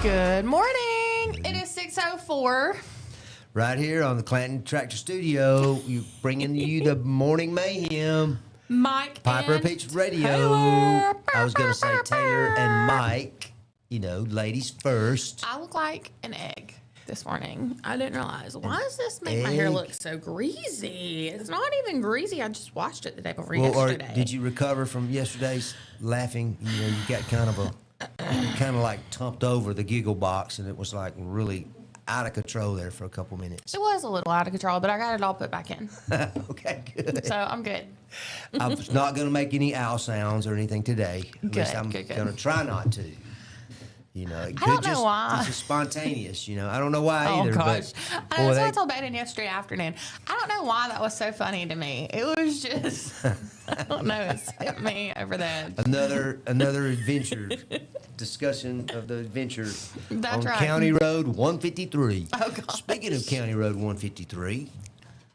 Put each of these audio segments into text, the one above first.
Good morning. It is 6:04. Right here on the Clanton Tractor Studio, bringing you the morning mayhem. Mike Piper and Peach Radio. Taylor. I was going to say Taylor and Mike. You know, ladies first. I look like an egg this morning. I didn't realize. Why does this make my hair look so greasy? It's not even greasy. I just washed it the day before yesterday. Or did you recover from yesterday's laughing? You know, you got kind of like tumped over the giggle box, and it was like really out of control there for a couple minutes. It was a little out of control, but I got it all put back in. Okay, good. So I'm good. I'm not going to make any owl sounds or anything today. At least I'm good. going to try not to. You know, it I don't know why. It's just spontaneous. You know, I don't know why either. Oh gosh, But, that's what I told Baden yesterday afternoon. I don't know why that was so funny to me. It was just, I don't know. It sent me over the edge. Another adventure discussion of the adventure That's on right. County Road 153. Oh, gosh. Speaking of County Road 153,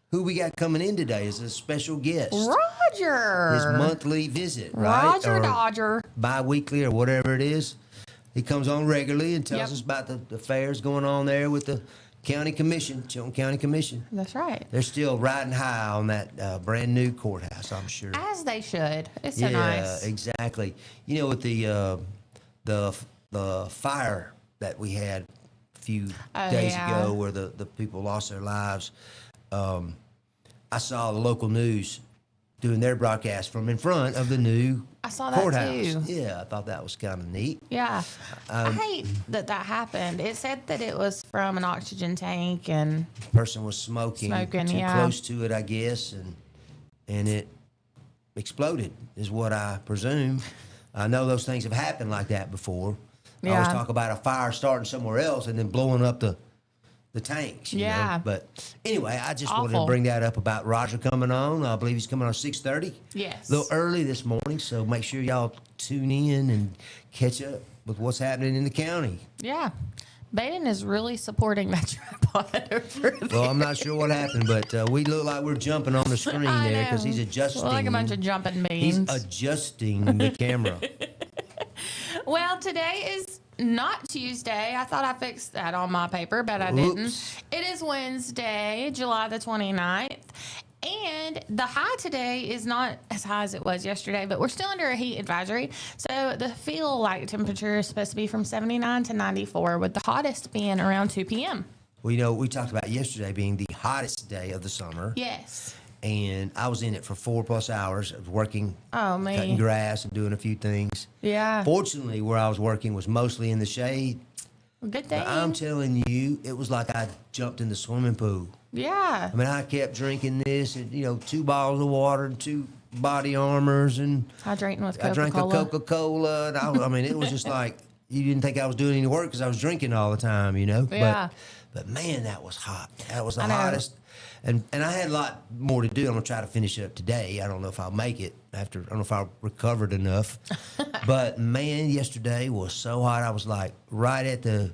who we got coming in today is a special guest. Roger. His monthly visit, right? Roger Or Dodger. bi-weekly or whatever it is. He comes on regularly and tells Yep. us about the affairs going on there with the county commission, Chilton County Commission. That's right. They're still riding high on that brand new courthouse, I'm sure. As they should. It's so nice. Yeah, exactly. You know, with the fire that we had a few days ago, where the people lost their lives, I saw the local news doing their broadcast from in front of the new I saw that courthouse. too. Yeah, I thought that was kind of neat. Yeah. I hate that happened. It said that it was from an oxygen tank and Person was smoking too yeah. close to it, I guess, and it exploded, is what I presume. I know those things have happened like that before. I always Yeah. talk about a fire starting somewhere else and then blowing up the tanks. You Yeah. know? But anyway, I just wanted Awful. to bring that up about Roger coming on. I believe he's coming on 6:30. Yes. A little early this morning, so make sure y'all tune in and catch up with what's happening in the county. yeah. Baden is really supporting that tripod over there. Well, I'm not sure what happened, but we look like we're jumping on the screen I there because know. he's adjusting. We're like a bunch of jumping He's beans. adjusting the camera. Well, today is not Tuesday. I thought I fixed that on my paper, but I didn't. Oops. It is Wednesday, July the 29th. And the high today is not as high as it was yesterday, but we're still under a heat advisory. So the feel like temperature is supposed to be from 79 to 94, with the hottest being around 2 p.m. Well, you know, we talked about yesterday being the hottest day of the summer. Yes. And I was in it for 4+ hours. I was working, Oh, man. cutting grass and doing a few things. Yeah. Fortunately, where I was working was mostly in the shade. Good thing. But I'm telling you, it was like I jumped in the swimming pool. Yeah. I mean, I kept drinking this and, 2 bottles of water and 2 body armors. And Hydrating with I Coca-Cola. drank a Coca-Cola. And I mean, it was just like, you didn't think I was doing any work because I was drinking all the time, Yeah. But man, that was hot. That was the I know. hottest. And I had a lot more to do. I'm going to try to finish it up today. I don't know if I'll make it I don't know if I recovered enough. But man, yesterday was so hot. I was like I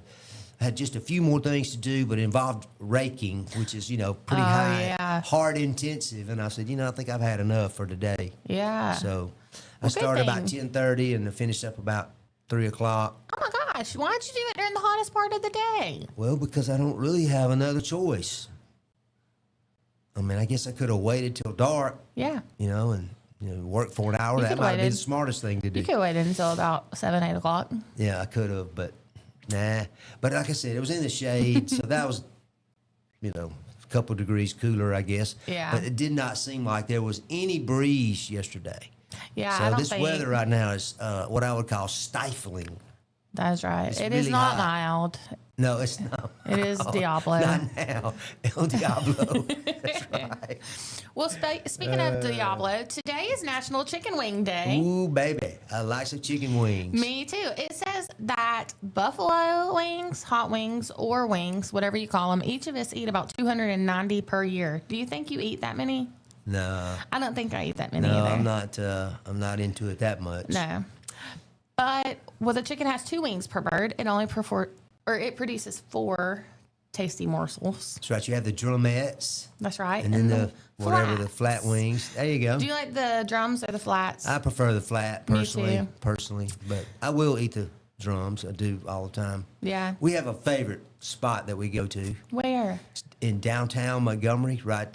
had just a few more things to do, but it involved raking, which is, pretty high, yeah. hard intensive. And I said, I think I've had enough for today. Yeah. So I Well, good started about thing. 10:30 and I finished up about 3 o'clock. Oh my gosh, why'd you do it during the hottest part of the day? Well, because I don't really have another choice. I mean, I guess I could have waited till dark, Yeah. and work for an hour. You That could've might be waited. the smartest thing to do. You could wait until about 7, 8 o'clock. Yeah, I could have, but nah. But like I said, it was in the shade, so that was, a couple degrees cooler, I guess. Yeah. But it did not seem like there was any breeze yesterday. Yeah, I So don't this think weather right now is what I would call stifling. that's right. It's It is really not hot. mild. No, it's not. It is Diablo. Not now. El Diablo. That's right. Well, speaking of Diablo, today is National Chicken Wing Day. Ooh, baby. I like some chicken wings. Me too. It says that buffalo wings, hot wings, or wings, whatever you call them, each of us eat about 290 per year. Do you think you eat that many? No. I don't think I eat that many No, either. I'm not into it that much. No. But the chicken has 2 wings per bird. It produces 4 tasty morsels. That's right. You have the drumettes. That's right. And then the flats. flat wings. There you go. Do you like the drums or the flats? I prefer the flat Me too. personally, but I will eat drums. I do all the time. Yeah. We have a favorite spot that we go to Where? in downtown Montgomery, right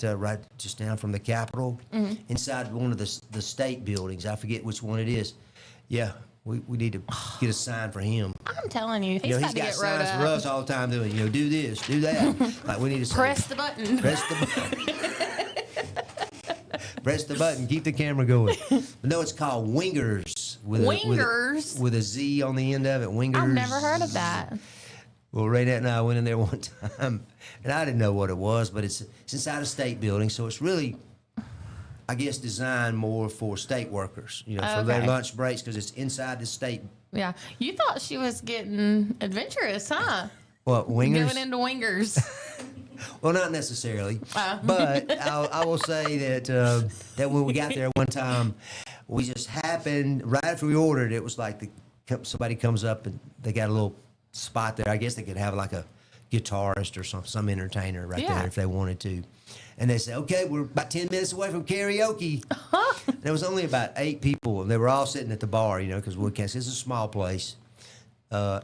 just down from the Capitol, inside one of the state buildings. I forget which one it is. Yeah, we need to get a sign for him. I'm telling you, he's You know, about he's to got get rode signs for up. us all the time doing, do this, do that. Like we need to say, Press the button. press the button. Press the button. Keep the camera going. But no, it's called Wingers. Wingers? With a Z on the end of it. Wingers. I've never heard of that. Well, Raynette and I went in there one time, and I didn't know what it was, but it's inside a state building, so it's really, I guess, designed more for state workers, for their Okay. lunch breaks, because it's inside the state. Yeah. You thought she was getting adventurous, huh? What, Wingers? Going into wingers. Well, not necessarily, but I will say that when we got there one time, we just happened right after we ordered. It was like somebody comes up and they got a little spot there. I guess they could have like a guitarist or some entertainer right there if they wanted to. And they said, "Okay, we're about 10 minutes away from karaoke." And there was only about 8 people, and they were all sitting at the bar, because Woodcast is a small place,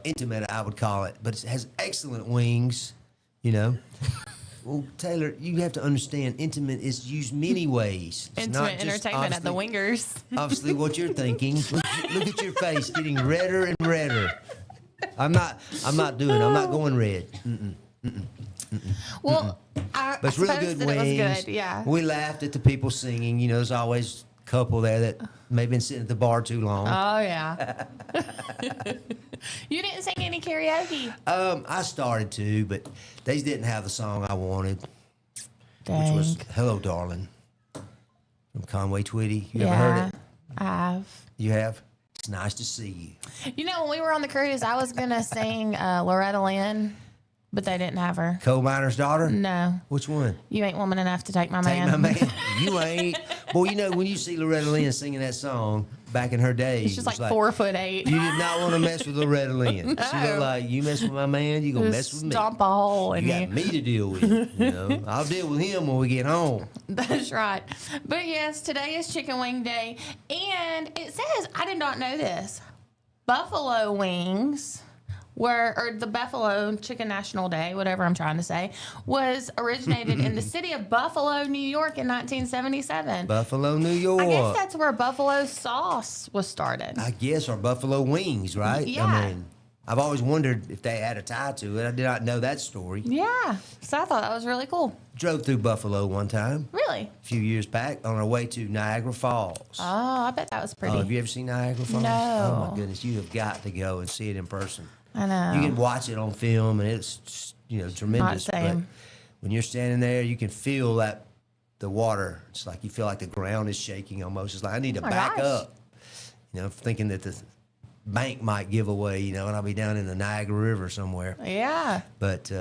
intimate I would call it, but it has excellent wings. Well, Taylor, you have to understand, intimate is used many ways. It's not Intimate just entertainment at the wingers. obviously what you're thinking. Look at your face getting redder and redder. I'm not going red. Well, But I it's really suppose good that wings. it was good. Yeah. We laughed at the people singing. There's always a couple there that may have been sitting at the bar too long. Oh, yeah. You didn't sing any karaoke. I started to, but they didn't have the song I wanted, Dang. which was "Hello, Darling" from Conway Twitty. You ever yeah, heard it? I have. You have? It's nice to see you. When we were on the cruise, I was going to sing Loretta Lynn, but they didn't have her. Coal miner's daughter? No. Which one? You ain't woman enough to take my Take man. my man. You ain't. Boy, when you see Loretta Lynn singing that song back in her days, She's it's like 4'8". You did not want to mess with Loretta Lynn. She No. looked like, you mess with my man, you gonna mess with me. Stomp a hole in You you. got me to deal with. I'll deal with him when we get home. That's right. But yes, today is Chicken Wing Day. And it says, I did not know this, buffalo wings or the Buffalo Chicken National Day, whatever I'm trying to say, was originated in the city of Buffalo, New York in 1977. Buffalo, New York. I guess that's where buffalo sauce was started. Or buffalo wings, right? Yeah. I mean, I've always wondered if they had a tie to it. I did not know that story. Yeah. So I thought that was really cool. Drove through Buffalo one time, Really? a few years back, on our way to Niagara Falls. Oh, I bet that was pretty. Have you ever seen Niagara Falls? No. Oh my goodness, you have got to go and see it in person. I know. You can watch it on film, and it's tremendous. Not the same. But when you're standing there, you can feel the water. It's like you feel like the ground is shaking almost. It's like I need to Oh my back gosh. up. Thinking that the bank might give away. And I'll be down in the Niagara River somewhere. Yeah. But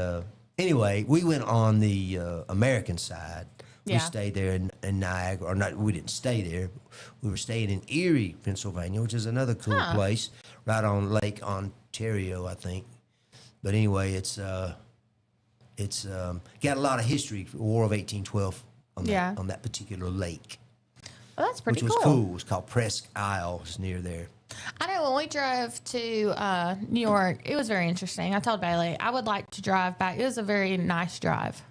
anyway, we went on the American side. We Yeah. stayed there in Niagara, or not. We didn't stay there. We were staying in Erie, Pennsylvania, which is another cool place, right on Lake Ontario, I think. But anyway, it's got a lot of history. War of 1812 on that particular lake, Well, that's pretty which was cool. It was called Presque Isle. It's near there. I know when we drove to New York, it was very interesting. I told Bailey I would like to drive back. It was a very nice drive.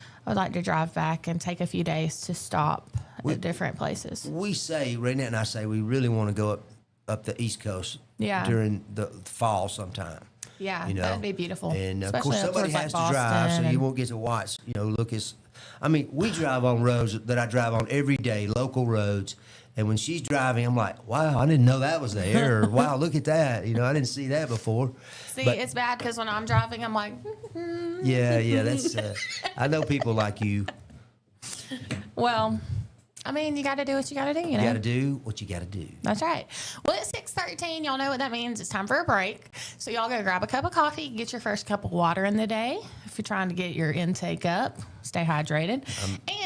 I would like to drive back and take a few days to stop at different places. We say, Raynette and I say, we really want to go up the East Coast during the fall sometime. Yeah, that'd be beautiful. And of Especially course, up somebody towards, has like, to drive, so Boston you won't get to watch. We drive on roads that I drive on every day, local roads. And when she's driving, I'm like, wow, I didn't know that was there. Or, wow, look at that. I didn't see that before. See, But- it's bad because when I'm driving, I'm like, Yeah, that's. I know people like you. well, I mean, you got to do what you got to do, You got to do what you got to do. That's right. Well, it's 6:13. Y'all know what that means. It's time for a break. So y'all go grab a cup of coffee, get your first cup of water in the day. If you're trying to get your intake up, stay hydrated.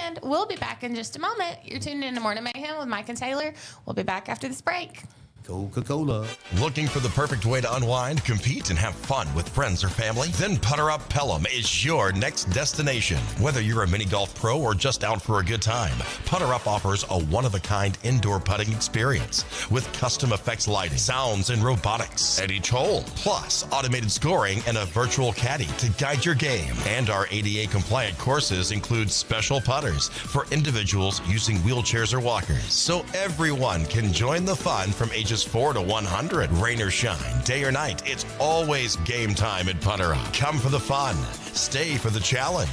And we'll be back in just a moment. You're tuned in to Morning Mayhem with Mike and Taylor. We'll be back after this break. Coca-Cola. Looking for the perfect way to unwind, compete, and have fun with friends or family? Then Putter Up Pelham is your next destination. Whether you're a mini golf pro or just out for a good time, Putter Up offers a one-of-a-kind indoor putting experience with custom effects lighting, sounds, and robotics at each hole, plus automated scoring and a virtual caddy to guide your game. And our ADA-compliant courses include special putters for individuals using wheelchairs or walkers, so everyone can join the fun from ages 4 to 100. Rain or shine, day or night, it's always game time at Putter Up. Come for the fun, stay for the challenge.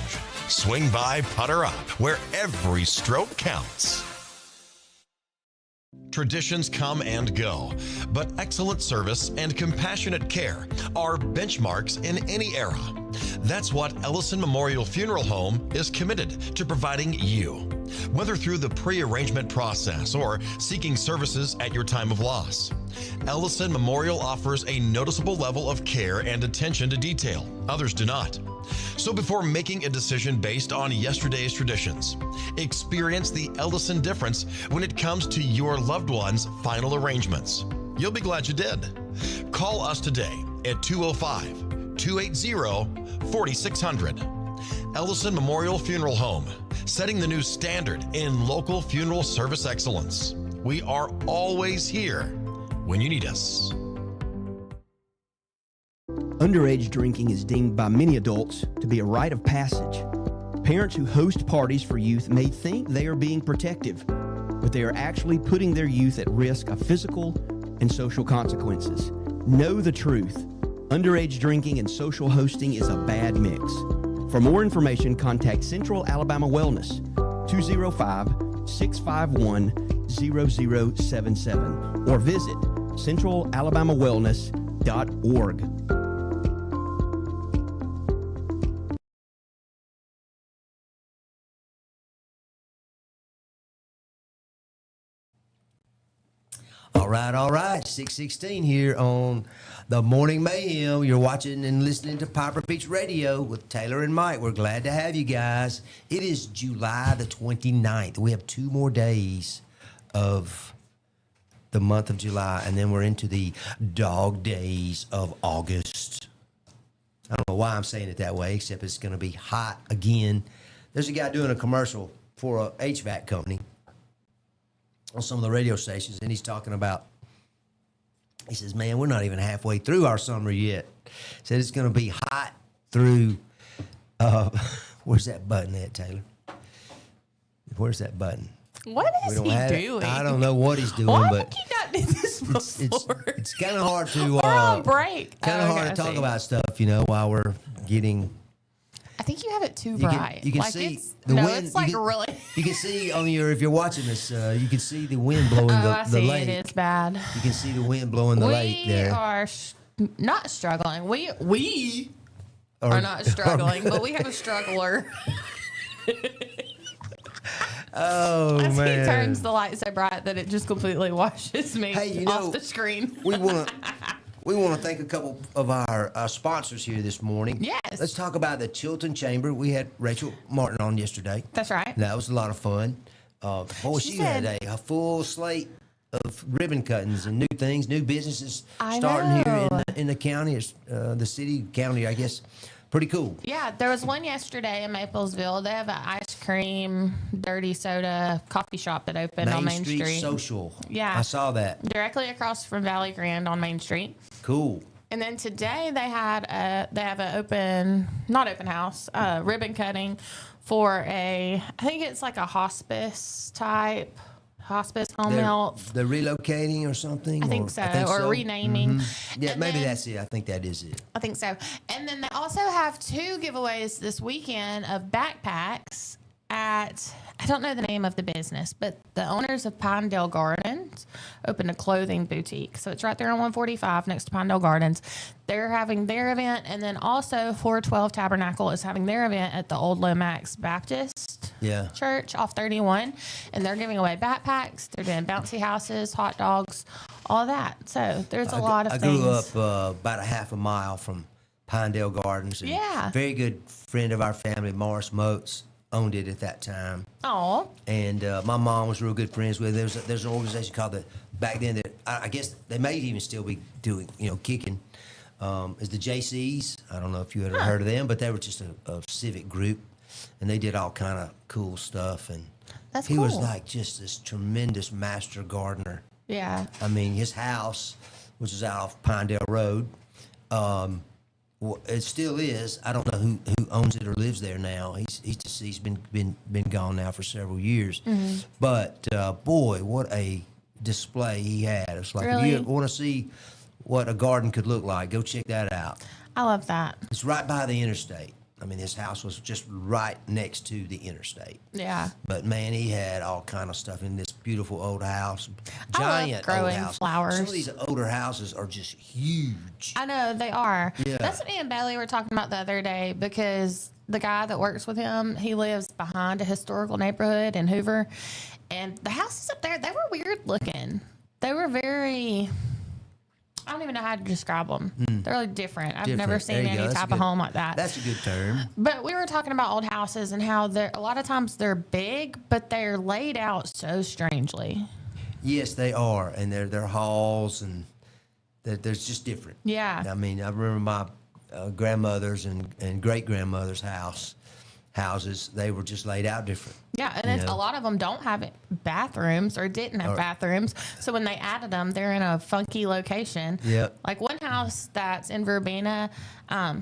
Swing by Putter Up, where every stroke counts. Traditions come and go, but excellent service and compassionate care are benchmarks in any era. That's what Ellison Memorial Funeral Home is committed to providing you, whether through the pre-arrangement process or seeking services at your time of loss. Ellison Memorial offers a noticeable level of care and attention to detail. Others do not. So before making a decision based on yesterday's traditions, experience the Ellison difference when it comes to your loved one's final arrangements. You'll be glad you did. Call us today at 205-280-4600. Ellison Memorial Funeral Home, setting the new standard in local funeral service excellence. We are always here when you need us. Underage drinking is deemed by many adults to be a rite of passage. Parents who host parties for youth may think they are being protective, but they are actually putting their youth at risk of physical and social consequences. Know the truth. Underage drinking and social hosting is a bad mix. For more information, contact Central Alabama Wellness, 205-651-0077, or visit centralalabamawellness.org. All right. 6:16 here on the Morning Mayhem. You're watching and listening to Piper Beach Radio with Taylor and Mike. We're glad to have you guys. It is July the 29th. We have 2 more days of the month of July, and then we're into the dog days of August. I don't know why I'm saying it that way, except it's going to be hot again. There's a guy doing a commercial for a HVAC company on some of the radio stations, and he's talking about, he says, man, we're not even halfway through our summer yet. Said it's going to be hot through, where's that button at, Taylor? Where's that button? What is he doing? I don't know what he's doing, Why but have you not did this before? it's kind of hard to We're on break. kind of hard to talk about stuff, while we're getting. I think you have it too bright. You can like see it's, the no, wind. it's like really. You can see on your, if you're watching this, you can see the wind blowing I the see lake. it is bad. You can see the wind blowing the lake there. We are not struggling. We are not struggling, but we have a struggler. Oh, As man. he turns the light so bright that it just completely washes me Hey, off the screen. we want to thank a couple of our sponsors here this morning. Yes. Let's talk about the Chilton Chamber. We had Rachel Martin on yesterday. That's right. That was a lot of fun. Boy, she had a full slate of ribbon cuttings and new things, new businesses starting here in the county, the city, county, I guess. Pretty cool. Yeah, there was one yesterday in Maplesville. They have an ice cream, dirty soda coffee shop that opened on Main Street. Social. Yeah. I saw that. Directly across from Valley Grand on Main Street. Cool. And then today they have an ribbon cutting for I think it's like a hospice home health. They're relocating or something? I think so. Or renaming. Mm-hmm. Yeah, And maybe then- that's it. I think that is it. I think so. And then they also have 2 giveaways this weekend of backpacks at, I don't know the name of the business, but the owners of Pinedale Gardens opened a clothing boutique. So it's right there on 145 next to Pinedale Gardens. They're having their event. And then also 412 Tabernacle is having their event at the Old Lomax Baptist Church off 31. And they're giving away backpacks. They're doing bouncy houses, hot dogs, all that. So there's a lot of things. I grew up about a half a mile from Pinedale Gardens. And very good friend of our family, Morris Moats, owned it at that time. Oh. And my mom was real good friends with it. There's an organization called the back then that I guess they may even still be doing, kicking, is the JCs. I don't know if you ever heard of them, but they were just a civic group, and they did all kind of cool stuff. And That's he was cool. like just this tremendous master gardener. Yeah. I mean, his house, which is out off Pinedale Road, it still is. I don't know who owns it or lives there now. He's been gone now for several years. Mm-hmm. But boy, what a display he had! It's like Really? if you want to see what a garden could look like, go check that out. I love that. It's right by the interstate. I mean, his house was just right next to the interstate. Yeah. But man, he had all kind of stuff in this beautiful old house, I love giant old growing house. flowers. Some of these older houses are just huge. I know they are. Yeah. That's what me and Bailey were talking about the other day because the guy that works with him, he lives behind a historical neighborhood in Hoover. And the houses up there, they were weird looking. They were very, I don't even know how to describe them. They're like different. I've never Different. seen There you any go. That's type a of good- home like that. That's a good term. But we were talking about old houses and how they're a lot of times they're big, but they're laid out so strangely. Yes, they are, and they're halls, and there's just different. Yeah. I mean, I remember my grandmother's and great grandmother's houses. They were just laid out different. Yeah, and a lot of them don't have bathrooms or didn't have bathrooms. So when they added them, they're in a funky location. Yep. Like one house that's in Verbena,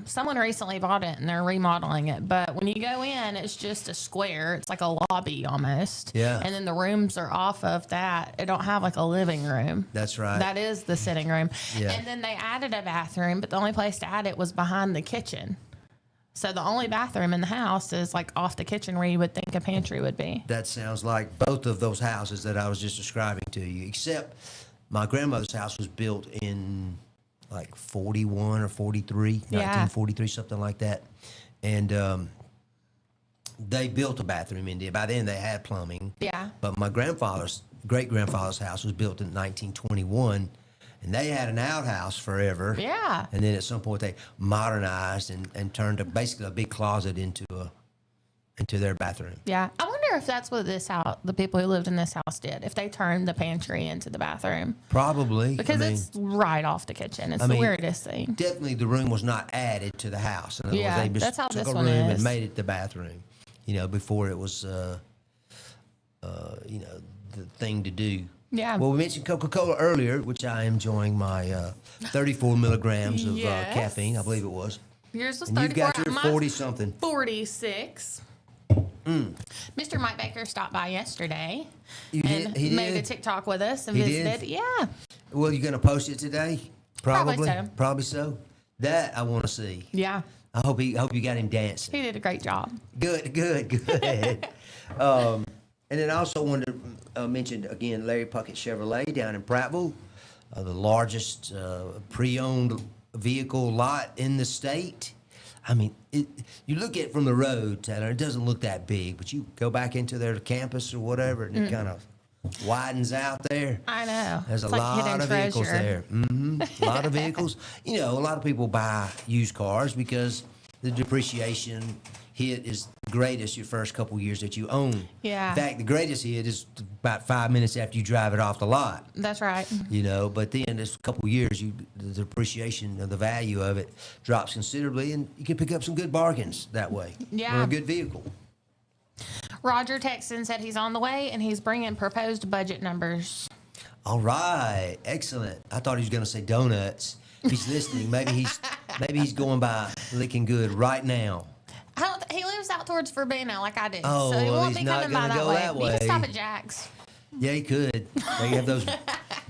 someone recently bought it and they're remodeling it. But when you go in, it's just a square. It's like a lobby almost. Yeah. And then the rooms are off of that. It don't have like a living room. That's right. That is the sitting room. Yeah. And then they added a bathroom, but the only place to add it was behind the kitchen. So the only bathroom in the house is like off the kitchen where you would think a pantry would be. That sounds like both of those houses that I was just describing to you, except my grandmother's house was built in like 41 or 43, Yeah. 1943, something like that. And they built a bathroom in there. By then they had plumbing. Yeah. But my great-grandfather's house was built in 1921, and they had an outhouse forever. Yeah. And then at some point they modernized and turned basically a big closet into their bathroom. Yeah. I wonder if that's what the people who lived in this house did, if they turned the pantry into the bathroom. Probably. Because I mean, it's right off the kitchen. It's I the mean, weirdest thing. definitely the room was not added to the house. In other Yeah, words, they that's how just took this a one room is. and made it the bathroom, before it was, the thing to do. Yeah. Well, we mentioned Coca-Cola earlier, which I am enjoying my 34 milligrams of Yes. caffeine, I believe it was. Yours was And you've 34. got your Mine's 40-something. 46. Mr. Mike Baker stopped by yesterday You and did? He made a did? TikTok with us and He visited. did? Yeah. Well, you're going to post it today? Probably so. Probably so. That I want to see. Yeah. I hope you got him dancing. He did a great job. Good. And then I also wanted to mention again Larry Puckett Chevrolet down in Prattville, the largest pre-owned vehicle lot in the state. I mean, you look at it from the road, Taylor, it doesn't look that big, but you go back into their campus or whatever, and it kind of widens out there. I know. There's It's a like lot hidden of vehicles treasure. there. A lot of vehicles. A lot of people buy used cars because the depreciation hit is greatest your first couple years that you own. Yeah. In fact, the greatest hit is about 5 minutes after you drive it off the lot. That's right. But then this couple years, the depreciation of the value of it drops considerably, and you can pick up some good bargains that way. Yeah. On a good vehicle. Roger Texan said he's on the way and he's bringing proposed budget numbers. All right, excellent. I thought he was going to say donuts. If he's listening, maybe he's going by Licking Good right now. He lives out towards Verbena like I do. Oh, so he well, won't he's be not coming by gonna that go way. that He can way. stop at Jack's. Yeah, he could. They have those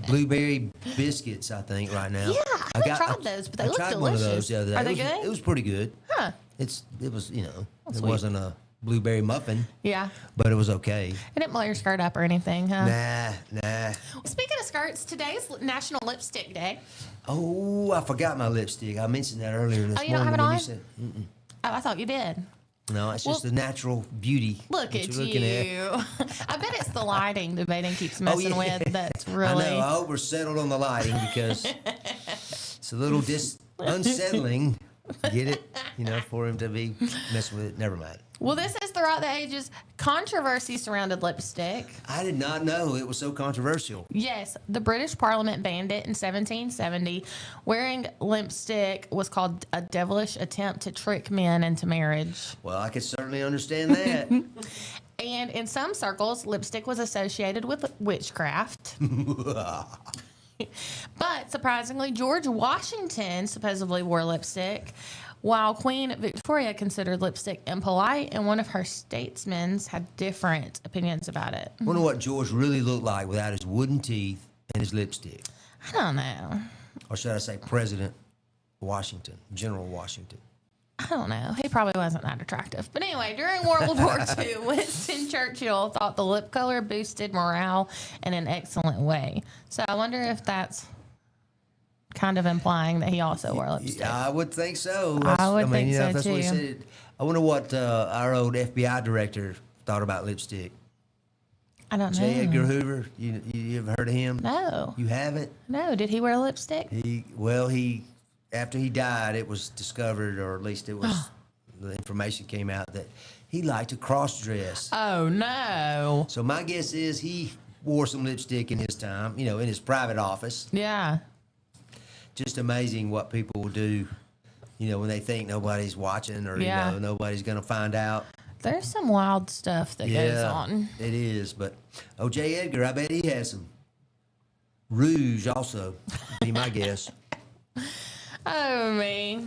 blueberry biscuits, I think, right now. Yeah, I haven't tried those, but they I look tried one of those delicious. the other day. Are they it was, good? It was pretty good. Huh. It was, it sweet. wasn't a blueberry muffin, Yeah. but it was okay. I didn't blow your skirt up or anything, huh? Nah. Well, speaking of skirts, today's National Lipstick Day. Oh, I forgot my lipstick. I mentioned that earlier this you don't morning have it when on? you said, Oh, I thought you did. no, it's just the natural beauty. Look that at you're looking at. you. I bet it's the lighting the baiting keeps messing with that's I really. know. I hope we're settled on the lighting because it's a little unsettling Get it? For him to be messing with it. Never mind. Well, this is throughout the ages. Controversy surrounded lipstick. I did not know it was so controversial. Yes, the British Parliament banned it in 1770. Wearing lipstick was called a devilish attempt to trick men into marriage. Well, I could certainly understand that. And in some circles, lipstick was associated with witchcraft. But surprisingly, George Washington supposedly wore lipstick, while Queen Victoria considered lipstick impolite, and one of her statesmen had different opinions about it. I wonder what George really looked like without his wooden teeth and his lipstick. I don't know. Or should I say President Washington, General Washington. I don't know. He probably wasn't that attractive. But anyway, during World War II, Winston Churchill thought the lip color boosted morale in an excellent way. So I wonder if that's kind of implying that he also wore lipstick. I would think so. I would think so, that's what he too. said. I wonder what our old FBI director thought about lipstick. I don't know. J. Edgar Hoover. You ever heard of him? No. You haven't? No. Did he wear lipstick? After he died, it was discovered, or at least it was the information came out that he liked to cross dress. Oh, no. So my guess is he wore some lipstick in his time, in his private office. Yeah. Just amazing what people will do, when they think nobody's watching, or nobody's going to find out. There's some wild stuff that goes on. It is. But J. Edgar, I bet he has some rouge also, be my guess. Oh, me.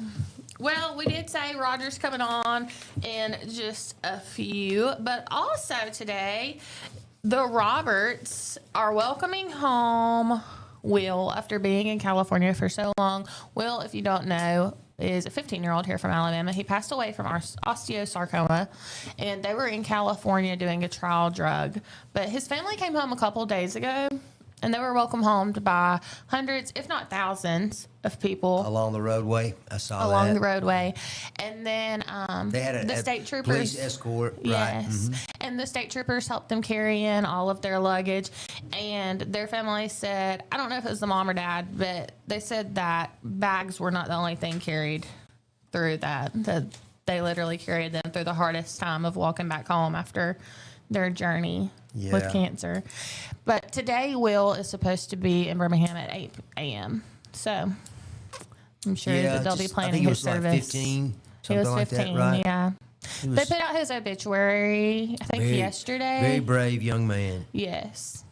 Well, we did say Roger's coming on in just a few, but also today, the Roberts are welcoming home Will after being in California for so long. Will, if you don't know, is a 15-year-old here from Alabama. He passed away from osteosarcoma, and they were in California doing a trial drug. But his family came home a couple days ago, and they were welcomed home by hundreds, if not thousands, of people Along the roadway. I saw along that. the roadway. And then They had the state troopers. police escort. Yes. Right. Mm-hmm. And the state troopers helped them carry in all of their luggage. And their family said, I don't know if it was the mom or dad, but they said that bags were not the only thing carried through that. They literally carried them through the hardest time of walking back home after their journey with cancer. But today, Will is supposed to be in Birmingham at 8 a.m. So I'm sure that they'll be planning his service. Like 15, He was 15, like that, right? yeah. They put out his obituary, I think, yesterday. Very brave young man. Yes.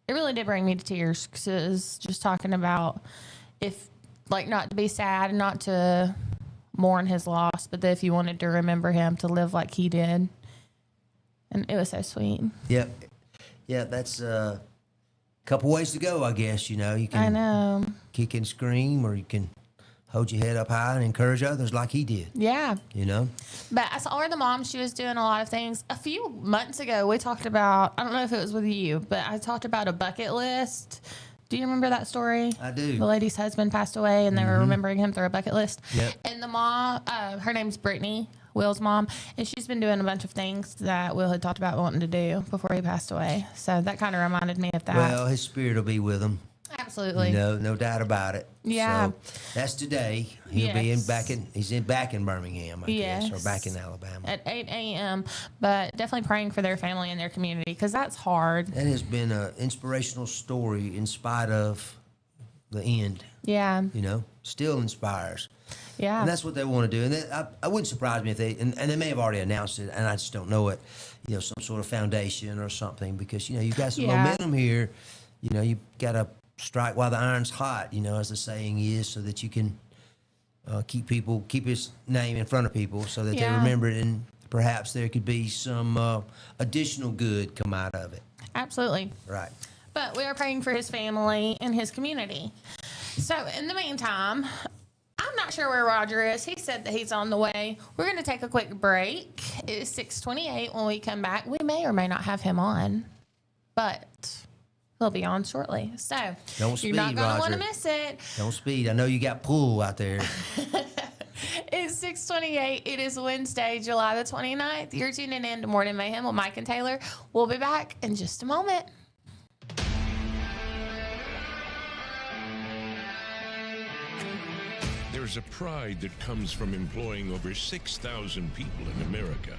It really did bring me to tears because it was just talking about not to be sad, not to mourn his loss, but that if you wanted to remember him, to live like he did. And it was so sweet. Yep. Yeah, that's a couple ways to go, I guess. You can I know. kick and scream, or you can hold your head up high and encourage others like he did. Yeah. But I saw her, the mom, she was doing a lot of things. A few months ago, we talked about, I don't know if it was with you, but I talked about a bucket list. Do you remember that story? I do. The lady's husband passed away, and they were remembering him through a bucket list. Yep. And the mom, her name's Brittany, Will's mom, and she's been doing a bunch of things that Will had talked about wanting to do before he passed away. So that kind of reminded me of that. Well, his spirit will be with him. Absolutely. No doubt about it. Yeah. So that's today. He'll be back in Birmingham, I guess, or back in Alabama. At 8 a.m. But definitely praying for their family and their community, because that's hard. That has been an inspirational story in spite of the end. Yeah. Still inspires. Yeah. And that's what they want to do. And I wouldn't surprise me if and they may have already announced it, and I just don't know it, some sort of foundation or something, because, you've got some momentum here. You've got to strike while the iron's hot, as the saying is, so that you can keep his name in front of people so that they remember it, and perhaps there could be some additional good come out of it. Absolutely. Right. But we are praying for his family and his community. So in the meantime, I'm not sure where Roger is. He said that he's on the way. We're going to take a quick break. It is 6:28. When we come back, we may or may not have him on, but he'll be on shortly. So you're not going to want to miss it. Don't speed. I know you got pool out there. It's 6:28. It is Wednesday, July the 29th. You're tuning in to Morning Mayhem with Mike and Taylor. We'll be back in just a moment. There's There's a pride that comes from employing over 6,000 people in America,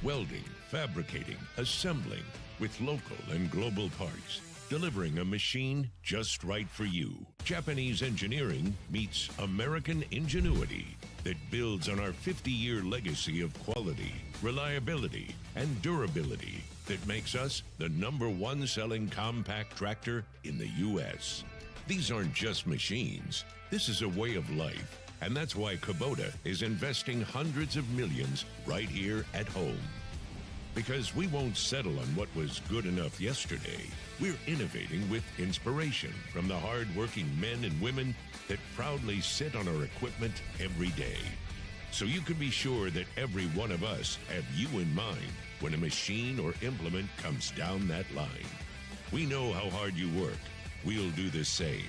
welding, fabricating, assembling with local and global parts, delivering a machine just right for you. Japanese engineering meets American ingenuity that builds on our 50-year legacy of quality, reliability, and durability that makes us the #1 selling compact tractor in the U.S. These aren't just machines. This is a way of life. And that's why Kubota is investing hundreds of millions right here at home. Because we won't settle on what was good enough yesterday. We're innovating with inspiration from the hard-working men and women that proudly sit on our equipment every day. So you can be sure that every one of us have you in mind when a machine or implement comes down that line. We know how hard you work. We'll do the same.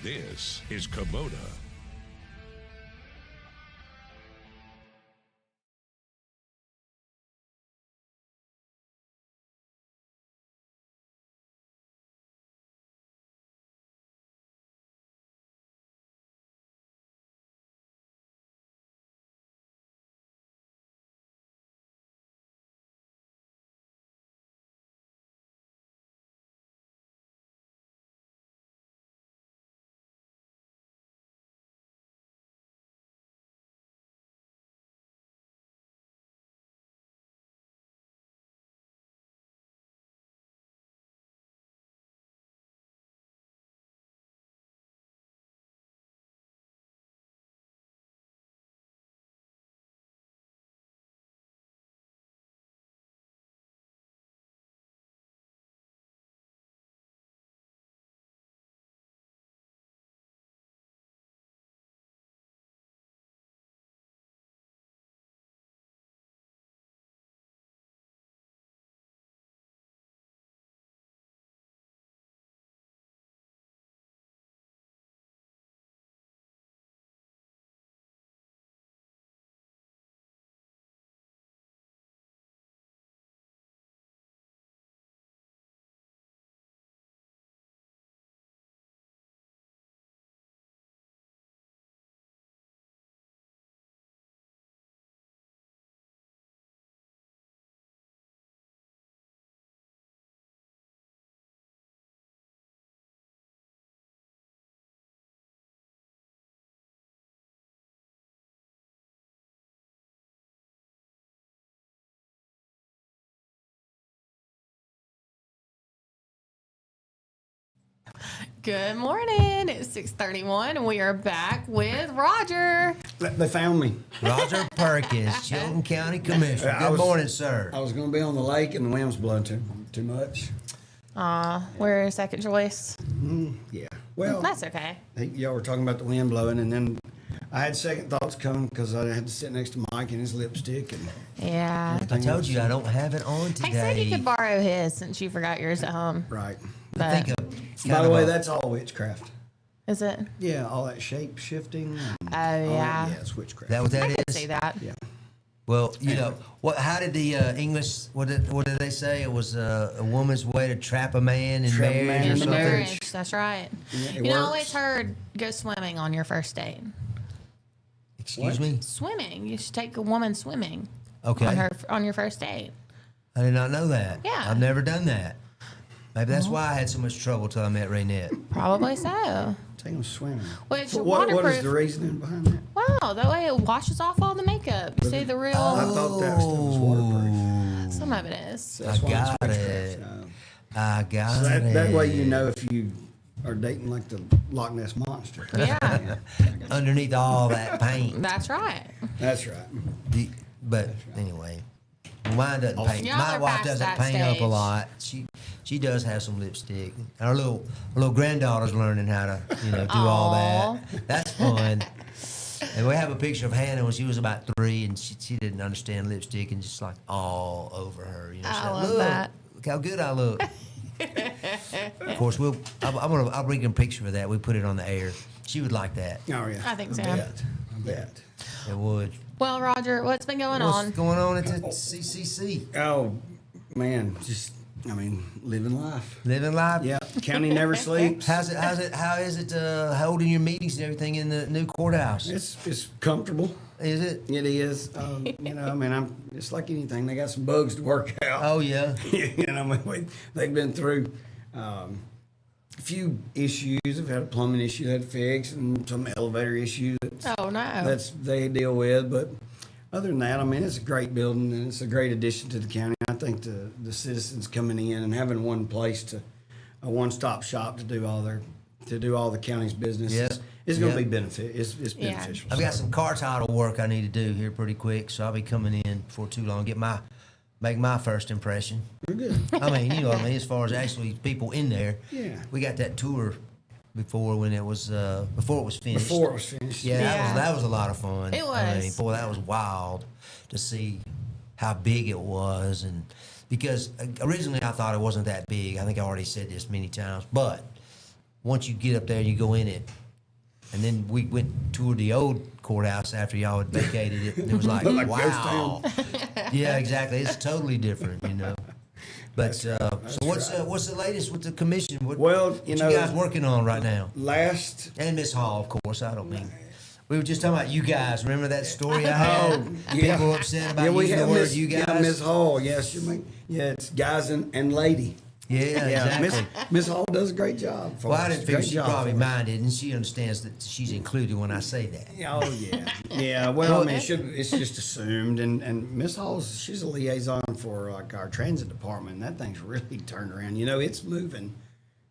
This is Kubota. Good morning. It's 6:31, and we are back with Roger. They found me. Roger Perkins, Chilton County Commissioner. Good morning, sir. I was going to be on the lake, and the wind's blowing too much. We're second choice. Yeah. Well, That's okay. y'all were talking about the wind blowing, and then I had second thoughts come because I had to sit next to Mike and his lipstick. And Yeah. I told you I don't have it on today. He said you could borrow his since you forgot yours at home. right. I think By the way, that's all witchcraft. Is it? Yeah, all that shape shifting. Oh, yeah. Yeah, it's witchcraft. that what that I is? can see that. Yeah. Well, you know what? How did the English? What did they say? It was a woman's way to trap a man in Trap a marriage man or in In the something. marriage, that's right. Yeah, it You know, I works. always heard go swimming on your first date. Excuse What? me. Swimming. You should take a woman swimming Okay, on your first date. I did not know that. Yeah. I've never done that. Maybe that's why I had so much trouble till I met Raynette. Probably so. Take them swimming. Which What is waterproof- the reasoning behind that? Wow, that way it washes off all the makeup. You see the real. I thought that stuff was waterproof. Some of it is. That's why got it's witchcraft. it. I got So it. that way you know if you are dating like the Loch Ness Monster. Yeah, Underneath all that paint. that's right. That's right. But anyway, mine doesn't paint. Y'all My are wife past doesn't that paint up a stage. lot. She does have some lipstick. Our little granddaughter's learning how to do all that. That's fun. And we have a picture of Hannah when she was about 3, and she didn't understand lipstick, and just like all over her. You know, she's I like, love look, that. look how good I look. Of course, I'll bring a picture of that. We put it on the air. She would like that. Oh yeah. I think so. I bet. It would. Well, Roger, what's been going What's on? going on at the CCC? Oh man, just I mean, living life. Living life. Yeah, county never sleeps. How is it holding your meetings and everything in the new courthouse? It's comfortable. Is it? It is. You know, I mean, it's like anything. They got some bugs to work out. Oh yeah. You know, I mean, they've been through a few issues. They've had a plumbing issue they had to fix, and some elevator issue Oh no. that's they deal with. But other than that, I mean, it's a great building and it's a great addition to the county. I think the citizens coming in and having one place a one-stop shop to do all the county's business is going to be it's beneficial. I've got some car title work I need to do here pretty quick, so I'll be coming in before too long. Make my first impression. You're good. I mean, you know what I mean, as far as actually people in there. Yeah. We got that tour before it was finished. Before it was finished. Yeah, that was a lot of fun. It was. I mean, boy, that was wild to see how big it was, and because originally I thought it wasn't that big. I think I already said this many times, but once you get up there and you go in it, and then we went and toured the old courthouse after y'all had vacated it, and it was like, Like wow. Yeah, exactly. It's totally different, you know. But so what's the latest with the commission? What you guys working on right now? And Miss Hall, of course. I don't mean. We were just talking about you guys. Remember that story I had? People were upset about using the word you guys. Yeah, Miss Hall. Yes, it's guys and lady. Yeah, exactly. Miss Hall does a great job for us. I didn't figure she probably minded, and she understands that she's included when I say that. Oh yeah, yeah. Well, I mean, it's just assumed, and Miss Hall's she's a liaison for like our transit department. And that thing's really turned around. You know, it's moving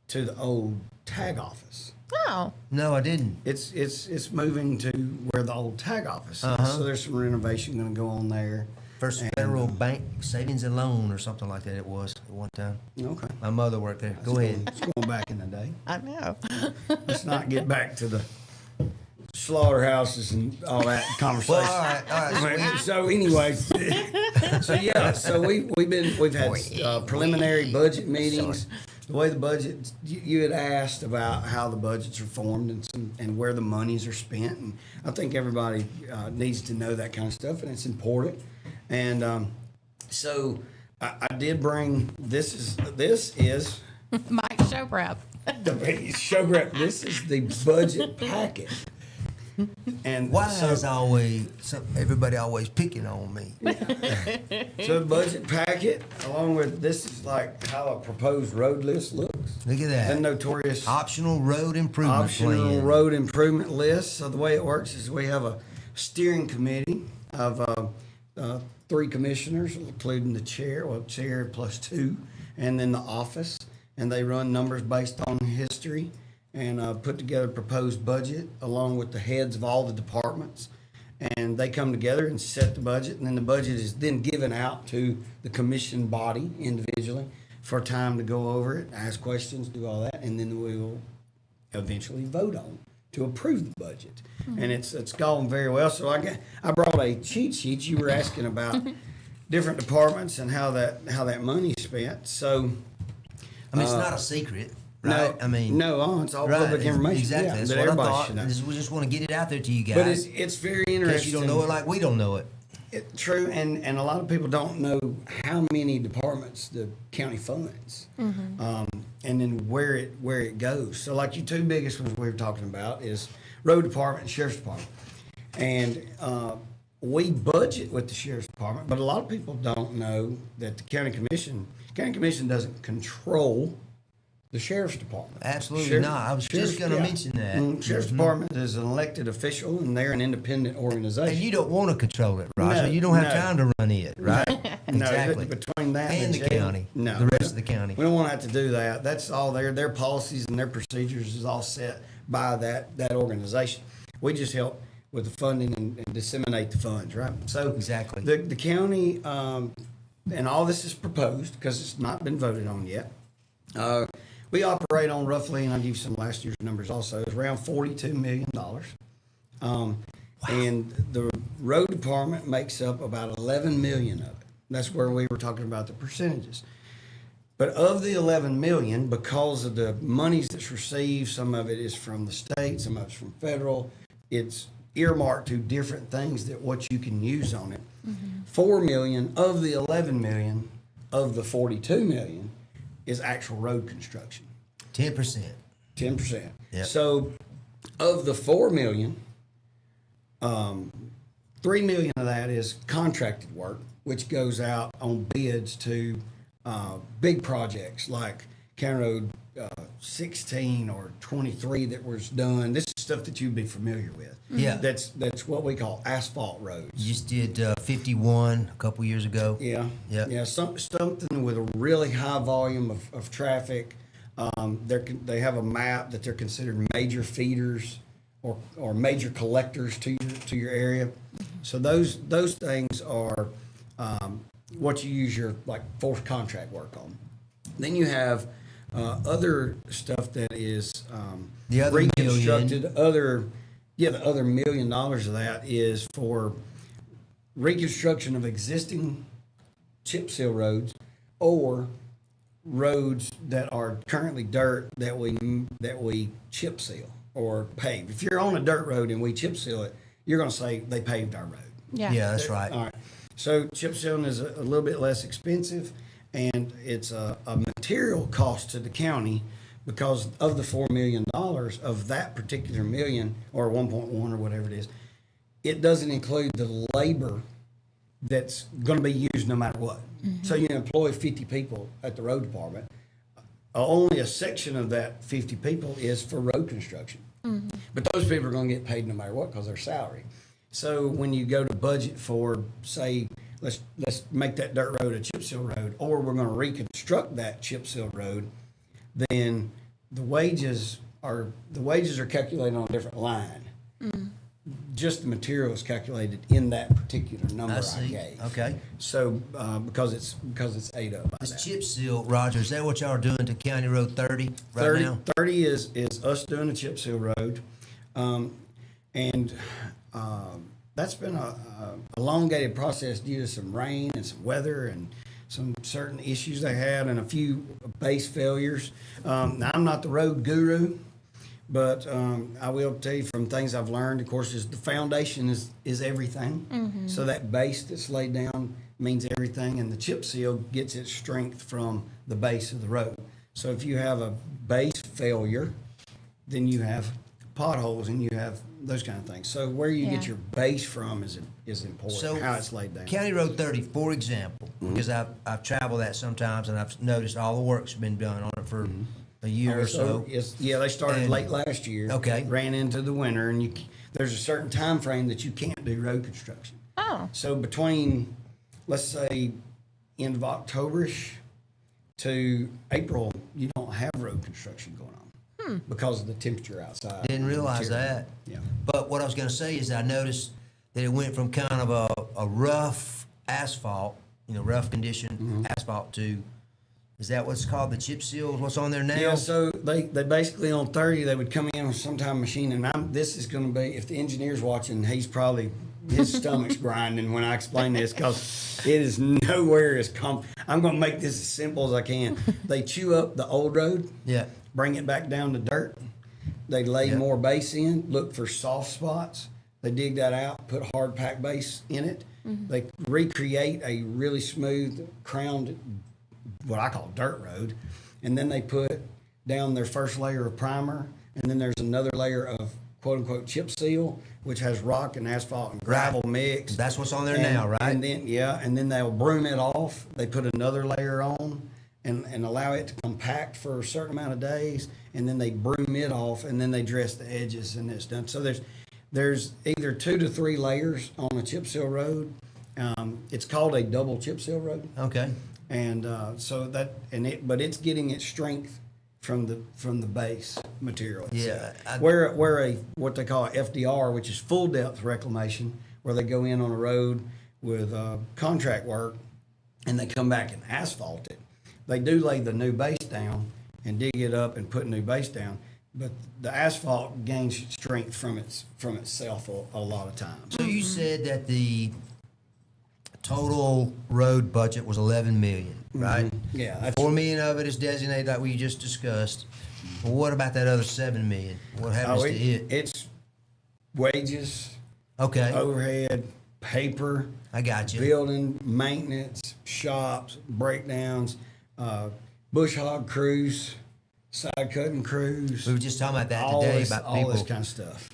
to the old tag office. Oh. No, I didn't. It's moving to where the old tag office is. So there's some renovation going to go on there. First Federal Bank Savings and Loan or something like that it was at one time. Okay. My mother worked there. Go ahead. It's going back in the day. I know. Let's not get back to the slaughterhouses and all that conversation. Well, all right. So anyway, so we've had preliminary budget meetings. The way the budget, you had asked about how the budgets are formed and where the monies are spent, and I think everybody needs to know that kind of stuff, and it's important. And so I did bring this is Mike show prep. the show prep. This is the budget packet. And why is everybody always picking on me? So the budget packet, along with this, is like how a proposed road list looks. Look at that. The notorious optional road improvement plan. Road improvement list. So the way it works is we have a steering committee of 3 commissioners, including the chair plus 2, and then the office, and they run numbers based on history and put together a proposed budget along with the heads of all the departments. And they come together and set the budget, and then the budget is then given out to the commission body individually for time to go over it, ask questions, do all that, and then we will eventually vote on to approve the budget. Mm-hmm. And it's gone very well. So I brought a cheat sheet. You were asking about different departments and how that money's spent. So I mean, it's not a secret. Right? No, it's all public information. Exactly. Yeah, that's that what everybody I thought. should know. We just want to get it out there to you guys. But it's very interesting. In case you don't know it like we don't know it. True, and a lot of people don't know how many departments the county funds, and then where it goes. So, like your 2 biggest ones we were talking about is road department and sheriff's department, and we budget with the sheriff's department. But a lot of people don't know that the county commission doesn't control the sheriff's department. Absolutely not. I was just going to mention that. Sheriff's department is an elected official, and they're an independent organization. And you don't want to control it, right? So you don't have time to run it, right? Exactly. Between that and the county, the rest of the county. We don't want to have to do that. That's all their policies and their procedures is all set by that organization. We just help with the funding and disseminate the funds, right? So exactly. The county, and all this is proposed because it's not been voted on yet. We operate on roughly, and I'll give you some last year's numbers also, it's around $42 million. And the road department makes up about 11 million of it. That's where we were talking about the percentages. But of the 11 million, because of the monies that's received, some of it is from the state, some of it's from federal, it's earmarked to different things that what you can use on it. 4 million of the 11 million of the 42 million is actual road construction. 10%. 10%. Yep. So of the 4 million, 3 million of that is contracted work, which goes out on bids to big projects like County Road 16 or 23 that was done. This is stuff that you'd be familiar with. Yeah. That's what we call asphalt roads. You just did 51 a couple years ago. Yeah. Yep. Yeah. Something with a really high volume of traffic. They have a map that they're considered major feeders or major collectors to your area. So those things are what you use your like forced contract work on. Then you have other stuff that is The other reconstructed. million. The other $1 million of that is for reconstruction of existing chip seal roads or roads that are currently dirt that we chip seal or pave. If you're on a dirt road and we chip seal it, you're going to say they paved our road. Yeah. Yeah, that's right. All right. So chip sealing is a little bit less expensive, and it's a material cost to the county because of the $4 million of that particular million or 1.1 or whatever it is. It doesn't include the labor that's going to be used no matter what. So you employ 50 people at the road department. Only a section of that 50 people is for road construction. But those people are going to get paid no matter what because they're salary. So when you go to budget for, say, let's make that dirt road a chip seal road, or we're going to reconstruct that chip seal road, then the wages are calculated on a different line. Just the material is calculated in that particular number I gave. Okay. So because it's ate up by This that. chip seal, Roger, is that what y'all are doing to County Road 30 right now? 30 is us doing a chip seal road. And that's been a elongated process due to some rain and some weather and some certain issues they had and a few base failures. Now, I'm not the road guru, but I will tell you from things I've learned, of course, is the foundation is everything. So that base that's laid down means everything, and the chip seal gets its strength from the base of the road. So if you have a base failure, then you have potholes and you have those kind of things. So where you get Yeah. your base from is important. So how it's laid down. County Road 30, for example, because I've traveled that sometimes and I've noticed all the work's been done on it for a year or so. They started And- late last year. Okay. Ran into the winter, and there's a certain time frame that you can't do road construction. Oh. So between, let's say, end of October-ish to April, you don't have road construction going on because of the temperature outside. Didn't realize that. Yeah. But what I was going to say is I noticed that it went from kind of a rough asphalt, rough condition asphalt to, is that what's called the chip seal? What's on there now? Yeah, so they basically on 30 they would come in with some type of machine, and this is going to be, if the engineer's watching, his stomach's grinding when I explain this because it is nowhere as I'm going to make this as simple as I can. They chew up the old road, Yeah. bring it back down to dirt. They lay more base in, look for soft spots. They dig that out, put hard pack base in it. They recreate a really smooth crowned, what I call dirt road, and then they put down their first layer of primer, and then there's another layer of quote unquote chip seal, which has rock and asphalt and gravel mixed. That's what's on there now, right? And then they'll broom it off. They put another layer on and allow it to compact for a certain amount of days, and then they broom it off, and then they dress the edges, and it's done. So there's either 2 to 3 layers on a chip seal road. It's called a double chip seal road. Okay. And but it's getting its strength from the base material. Yeah, Where what they call FDR, which is full depth reclamation, where they go in on a road with contract work, and they come back and asphalt it. They do lay the new base down and dig it up and put new base down, but the asphalt gains strength from itself a lot of times. So you said that the total road budget was 11 million, right? Yeah, that's 4 million of it is designated like we just discussed. Well, what about that other 7 million? What happens to it? It's wages, Okay, overhead, paper, I got you. building, maintenance, shops, breakdowns, bush hog crews, side cutting crews. We were just talking about that all today this, about all people this kind of stuff.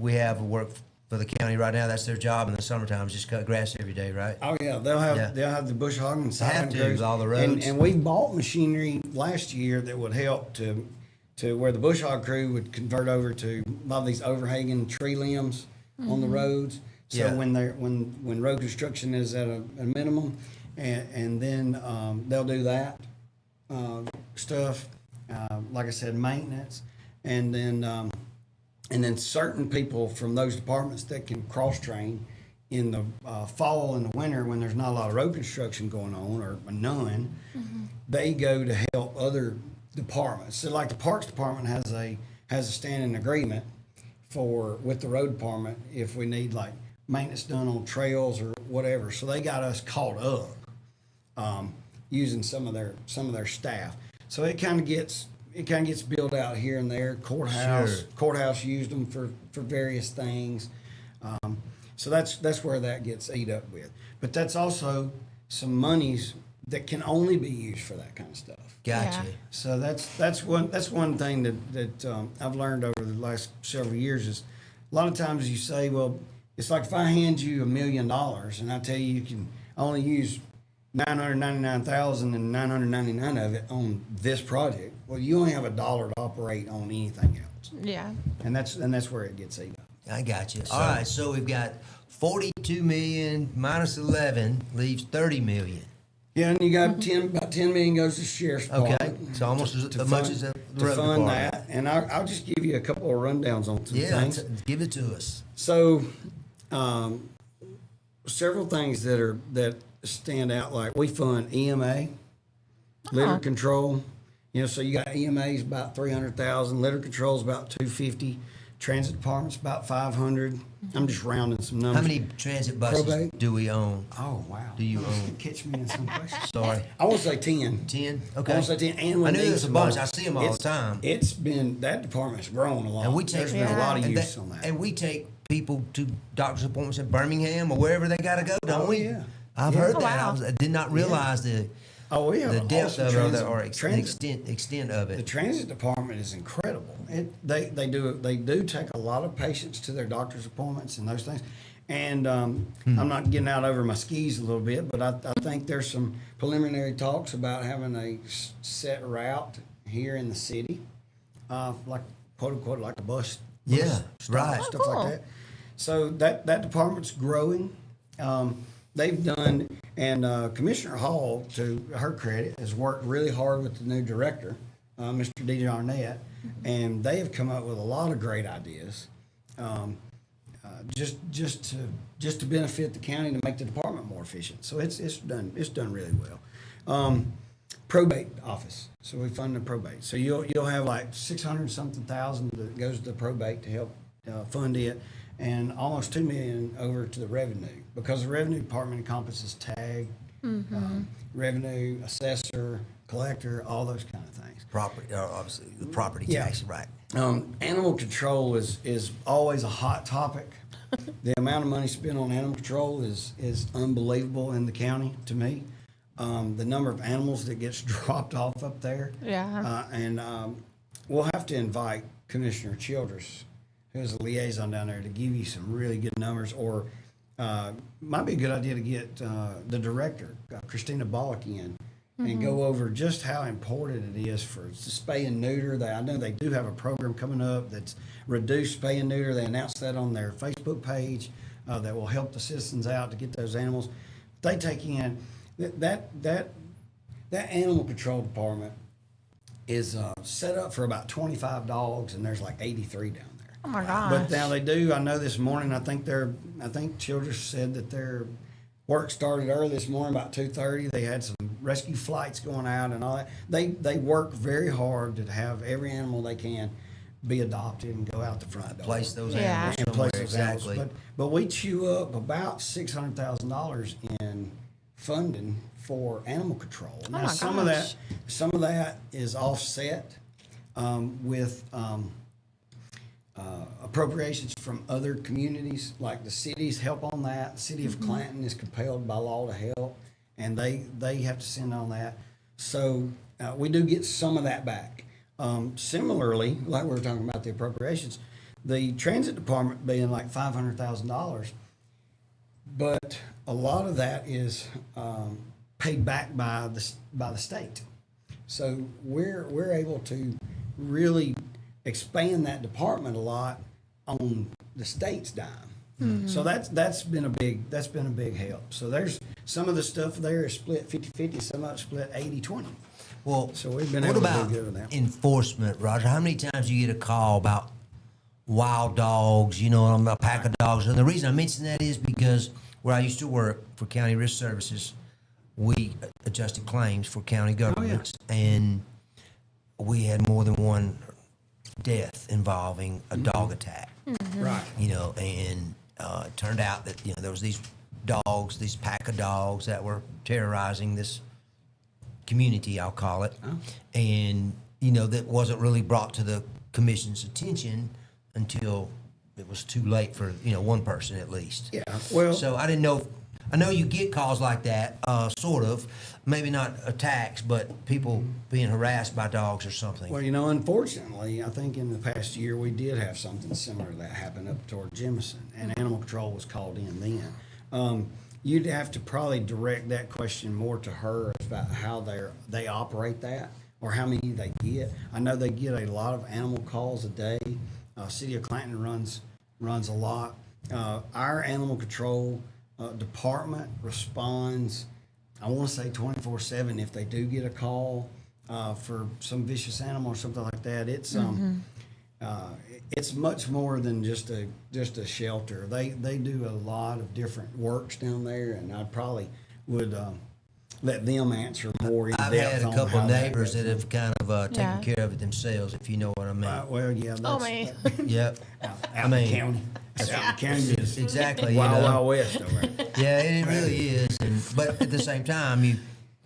we have work for the county right now. That's their job in the summertime, is just cut grass every day, right? Oh yeah, they'll have the bush hog and side Have cutting to, crews. all the roads. And we bought machinery last year that would help to where the bush hog crew would convert over to a lot of these overhanging tree limbs on the roads. So Yeah. when road construction is at a minimum, and then they'll do that stuff. Like I said, maintenance, and then certain people from those departments that can cross train in the fall and the winter when there's not a lot of road construction going on or none, they go to help other departments. So like the Parks Department has a standing agreement with the road department if we need like maintenance done on trails or whatever. So they got us caught up using some of their staff. So it kind of gets built out here and there. Courthouse used them for various things. So that's where that gets ate up with. But that's also some monies that can only be used for that kind of stuff. Gotcha. Yeah. So that's one thing that I've learned over the last several years is a lot of times you say, well, it's like if I hand you $1 million and I tell you can only use 999,999 of it on this project. Well, you only have $1 to operate on anything else, Yeah. and that's where it gets eaten up. I got you. All right, so we've got 42 million minus 11 leaves 30 million. Yeah, and you got about 10 million goes to sheriff's Okay, department. so almost as much as the road fund department. that, and I'll just give you a couple of rundowns on some Yeah, things. give it to us. So, several things that stand out. Like we fund EMA, litter control. You know, so you got EMA's about 300,000, litter control's about 250, transit department's about 500. I'm just rounding some numbers. How many transit buses Probate? do we own? Oh wow! Do you own? Catch me in some questions. Sorry. I want to say 10. 10? I Okay. want to say 10. And I we knew need there's a some bunch. more. I see them all the time. It's been, that department's grown a lot. And we take There's been a lot of and use on that. And we take people to doctor's appointments in Birmingham or wherever they got to go, don't we? Yeah. I've Yeah. heard Oh, that. wow. I did not realize the We have the an depth awesome of it transit- or the transit- extent of The it. transit department is incredible. They do take a lot of patients to their doctor's appointments and those things. And I'm not getting out over my skis a little bit, but I think there's some preliminary talks about having a set route here in the city, like quote unquote like a bus. Yeah, stop, right. Stuff Oh, cool. like that. So that department's growing. They've done, and Commissioner Hall, to her credit, has worked really hard with the new director, Mr. D.J. Arnett, and they have come up with a lot of great ideas, just to benefit the county to make the department more efficient. So it's done really well. Probate office. So we fund the probate. So you'll have like 600 something thousand that goes to probate to help fund it, and almost 2 million over to the revenue, because the revenue department encompasses tag, revenue, assessor, collector, all those kind of things. Property, obviously, the property Yeah. tax, right? Animal control is always a hot topic. The amount of money spent on animal control is unbelievable in the county to me. The number of animals that gets dropped off up there. Yeah. And we'll have to invite Commissioner Childress, who's a liaison down there, to give you some really good numbers. Or might be a good idea to get the director, Christina Bollock, in and go over just how important it is for spay and neuter. I know they do have a program coming up that's reduced spay and neuter. They announced that on their Facebook page that will help the citizens out to get those animals. They take in that animal control department is set up for about 25 dogs, and there's like 83 down there. Oh my gosh. But now they do. I know this morning. I think Childress said that their work started early this morning, about 2:30. They had some rescue flights going out and all that. They work very hard to have every animal they can be adopted and go out the front door. Place those Yeah. animals And somewhere, place those animals. exactly. But we chew up about $600,000 in funding for animal control. Now my some gosh. of that is offset with appropriations from other communities, like the cities help on that. The city of Clanton is compelled by law to help, and they have to send on that. So we do get some of that back. Similarly, like we were talking about the appropriations, the transit department being like $500,000, but a lot of that is paid back by the state. So we're able to really expand that department a lot on the state's dime. Mm-hmm. So that's been a big help. So there's some of the stuff there is split 50-50, some of it split 80-20. Well, so we've been what able about to do good with that. enforcement, Roger? How many times do you get a call about wild dogs, a pack of dogs? And the reason I mention that is because where I used to work for County Risk Services, we adjusted claims for county governments, and we had more than one death involving a dog attack. Mm-hmm. Right. And it turned out that, there was these dogs, these pack of dogs that were terrorizing this community, I'll call it. Oh. And, that wasn't really brought to the commission's attention until it was too late for, one person at least. Yeah, well. So I didn't know. I know you get calls like that, sort of. Maybe not attacks, but people being harassed by dogs or something. Well, unfortunately, I think in the past year we did have something similar to that happen up toward Jemison, and Animal Control was called in then. You'd have to probably direct that question more to her about how they operate that or how many they get. I know they get a lot of animal calls a day. City of Clanton runs a lot. Our Animal Control department responds, I want to say 24/7 if they do get a call for some vicious animal or something like that. It's much more than just a shelter. They do a lot of different works down there, and I probably would let them answer more in I've depth. had a on couple how neighbors that that have kind of taken care of it themselves, if you know what I mean. well, yeah. That's, man. Yep. out in the county. Out in the county is Exactly. Wild West over there. Yeah, it really is. But at the same time, you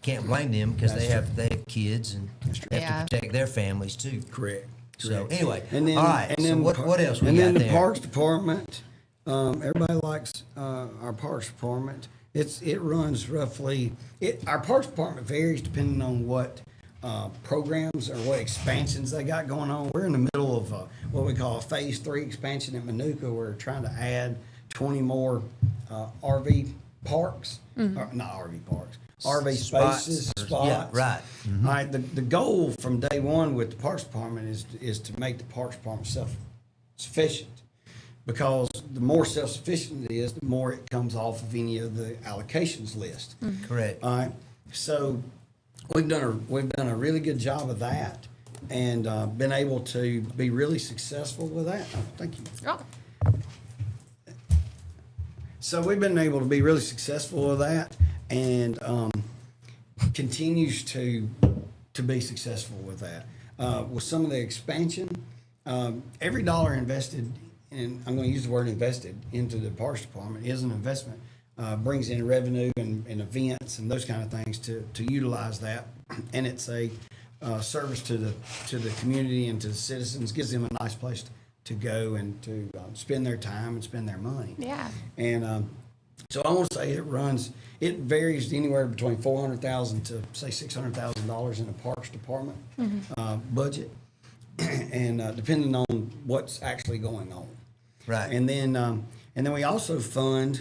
can't blame them because they have kids and they have to protect their families too. Correct. So anyway, And then, all right. And so then what else we and got then the there? Parks Department. Everybody likes our Parks Department. It runs roughly. Our Parks Department varies depending on what programs or what expansions they got going on. We're in the middle of what we call a Phase 3 expansion at Manuka. We're trying to add 20 more RV parks, or, not RV parks, RV spaces, spots. Yeah, right. Mm-hmm. All right. The goal from day one with the Parks Department is to make the Parks Department self-sufficient. Because the more self-sufficient it is, the more it comes off of any of the allocations list. Mm-hmm. Correct. All right. So we've done a really good job of that, and been able to be really successful with that. Oh, thank you. Oh. So we've been able to be really successful with that, and continues to be successful with that. With some of the expansion, every dollar invested. And I'm going to use the word invested into the Parks Department is an investment, brings in revenue and events and those kind of things to utilize that, and it's a service to the community and to the citizens, gives them a nice place to go and to spend their time and spend their money. Yeah. And so I want to say it varies anywhere between $400,000 to say $600,000 in the Parks Department budget, and depending on what's actually going on. Right. And then we also fund.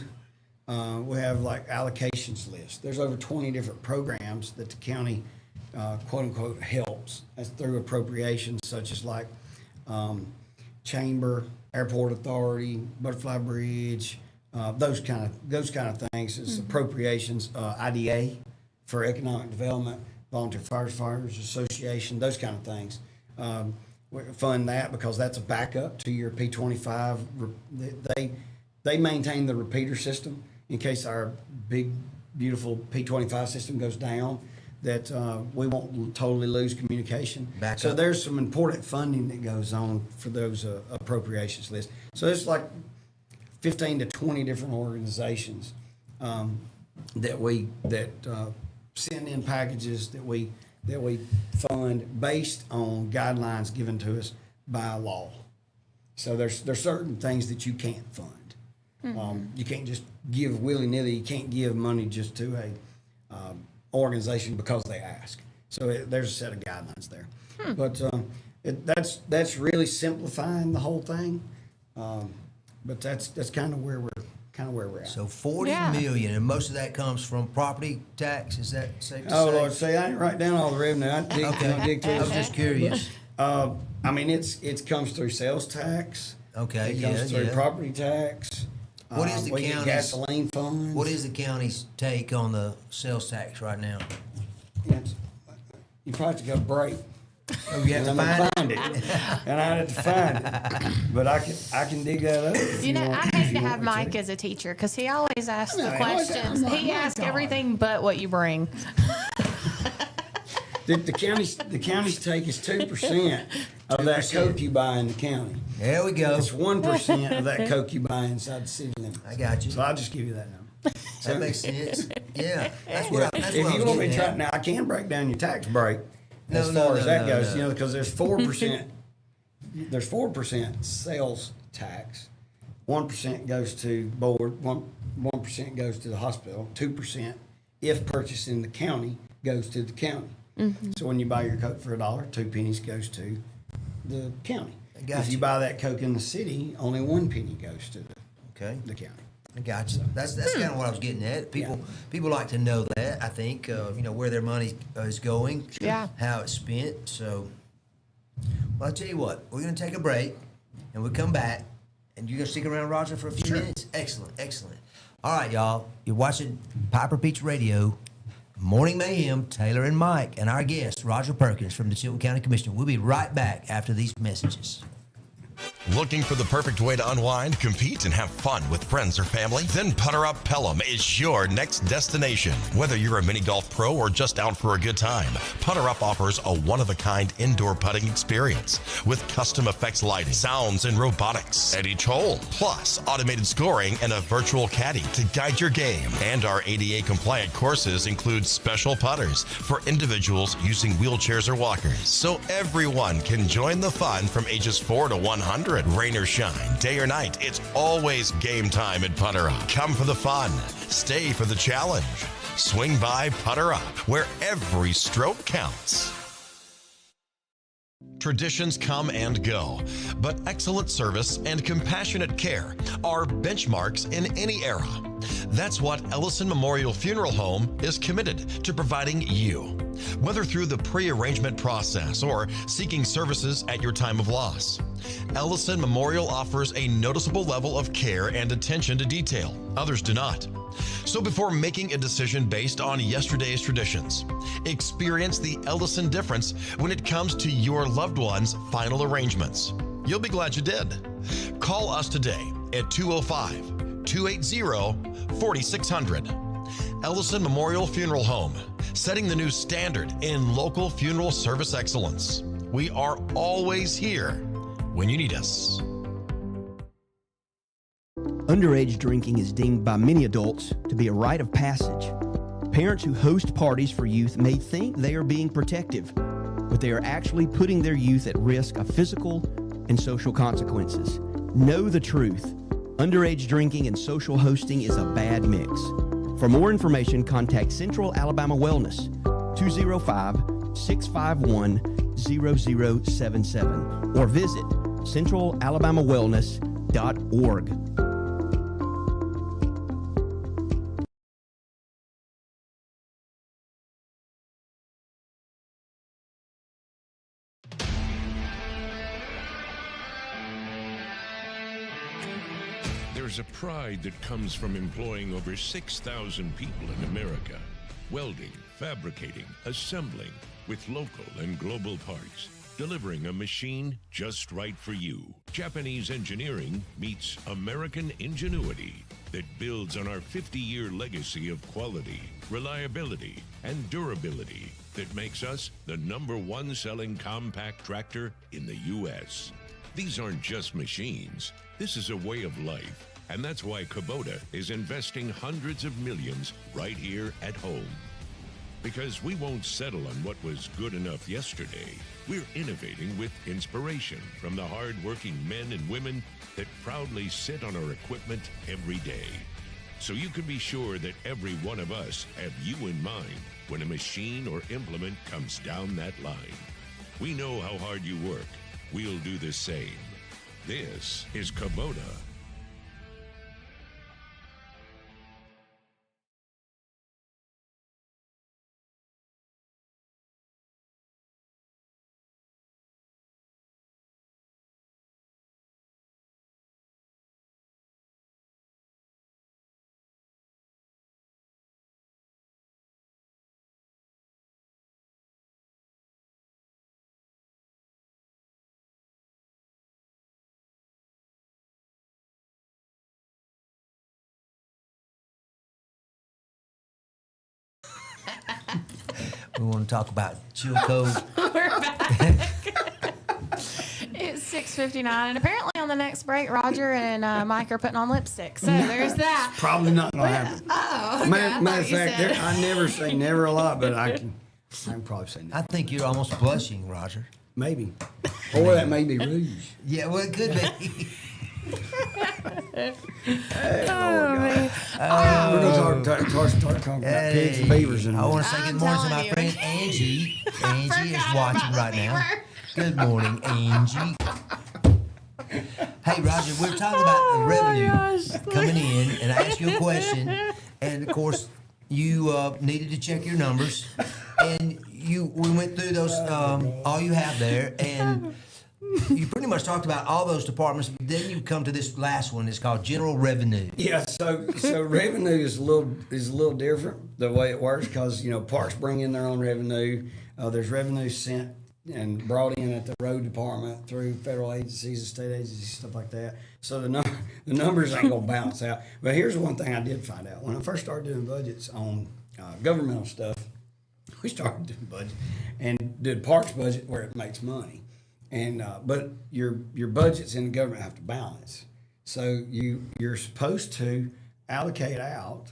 We have like allocations lists. There's over 20 different programs that the county, quote unquote, helps. That's through appropriations, such as like Chamber, Airport Authority, Butterfly Bridge, those kind of things. It's appropriations, IDA for economic development, Volunteer Firefighters Association, those kind of things. We fund that because that's a backup to your P25. They maintain the repeater system in case our big, beautiful P25 system goes down, that we won't totally lose communication. Backup. So there's some important funding that goes on for those appropriations lists. So it's like 15 to 20 different organizations that send in packages that we fund based on guidelines given to us by law. So there's certain things that you can't fund. You can't just give willy-nilly. You can't give money just to a organization because they ask. So there's a set of guidelines there. But that's really simplifying the whole thing. But that's kind of where we're at. So 40 million, and most of that comes from property tax. Is that safe to say? Oh Lord, say I didn't write down all the revenue. I dig through I was just curious. I mean, it comes through sales tax. Okay, It comes through yeah. property tax. What is the we get county's- gasoline funds? What is the county's take on the sales tax right now? You probably have to go break. Oh, you have to And I'm find gonna it. and I have to find it. But I can dig that up. if You know, want- I if hate you to have want me Mike as a teacher because he always asks the No, he always- questions. I'm not- He I'm not asks God. everything but what you bring. The county's take is 2% of that coke you buy in the county. There we go. It's 1% of that coke you buy inside the city limits. I got you. So I'll just give you that number. That makes sense. Yeah, that's what I If was you want me to getting try, at. now I can break down your tax break as No, far as that goes, no. because there's 4%. There's 4% sales tax. 1% goes to board. 1% goes to the hospital. 2%, if purchased in the county, goes to the county. So when you buy your Coke for $1, 2 pennies goes to the county. If you buy that Coke in the city, only 1 penny goes to the county. I got you. That's kind of what I was getting at. People like to know that. I think where their money is going, how it's spent. So, well, I'll tell you what. We're going to take a break, and we'll come back, and you're going to stick around, Roger, for a few minutes. Excellent. All right, y'all. You're watching Piper Peach Radio, Morning Mayhem. Taylor and Mike, and our guest Roger Perkins from the Chilton County Commission. We'll be right back after these messages. Looking for the perfect way to unwind, compete, and have fun with friends or family? Then Putter Up Pelham is your next destination. Whether you're a mini golf pro or just out for a good time, Putter Up offers a one-of-a-kind indoor putting experience with custom effects lighting, sounds, and robotics at each hole, plus automated scoring and a virtual caddy to guide your game. And our ADA-compliant courses include special putters for individuals using wheelchairs or walkers, so everyone can join the fun from ages 4 to 100. Rain or shine, day or night, it's always game time at Putter Up. Come for the fun, stay for the challenge. Swing by Putter Up, where every stroke counts. Traditions come and go, but excellent service and compassionate care are benchmarks in any era. That's what Ellison Memorial Funeral Home is committed to providing you. Whether through the pre-arrangement process or seeking services at your time of loss, Ellison Memorial offers a noticeable level of care and attention to detail. Others do not. So before making a decision based on yesterday's traditions, experience the Ellison difference when it comes to your loved one's final arrangements. You'll be glad you did. Call us today at 205-280-4600. Ellison Memorial Funeral Home, setting the new standard in local funeral service excellence. We are always here when you need us. Underage drinking is deemed by many adults to be a rite of passage. Parents who host parties for youth may think they are being protective, but they are actually putting their youth at risk of physical and social consequences. Know the truth. Underage drinking and social hosting is a bad mix. For more information, contact Central Alabama Wellness, 205-651-0077, or visit centralalabamawellness.org. There's a pride that comes from employing over 6,000 people in America. Welding, fabricating, assembling with local and global parts. Delivering a machine just right for you. Japanese engineering meets American ingenuity that builds on our 50-year legacy of quality, reliability, and durability that makes us the #1 selling compact tractor in the U.S. These aren't just machines. This is a way of life. And that's why Kubota is investing hundreds of millions right here at home. Because we won't settle on what was good enough yesterday. We're innovating with inspiration from the hard-working men and women that proudly sit on our equipment every day. so you can be sure that every one of us have you in mind when a machine or implement comes down that line. We know how hard you work. We'll do the same. This is Kubota. We want to talk about chill code. We're back. It's 6:59, and apparently on the next break, Roger and Mike are putting on lipstick. So there's that. Probably not going to happen. Oh, okay. Matter of you fact, said- I never say never a lot, but I can probably say no. I think you're almost blushing, Roger. Maybe. Or that may be rouge. Yeah, well, it could be. Oh, man. We're going to start talking about pigs and beavers in a I minute. want to say I'm good morning to telling my you. friend Angie. Angie is Forgot watching about right the now. beaver. Good morning, Angie. Hey, Roger, we're talking about the revenue coming in, and I asked you a question, and of course, you needed to check your numbers, and we went through those, all you have there, and you pretty much talked about all those departments. But then you come to this last one. It's called general revenue. Yeah, so revenue is a little different the way it works because parks bring in their own revenue. There's revenue sent and brought in at the road department through federal agencies and state agencies, stuff like that. So the numbers ain't gonna balance out. But here's one thing I did find out when I first started doing budgets on governmental stuff. We started doing budgets and did parks budget where it makes money. And but your budgets in the government have to balance. So you're supposed to allocate out.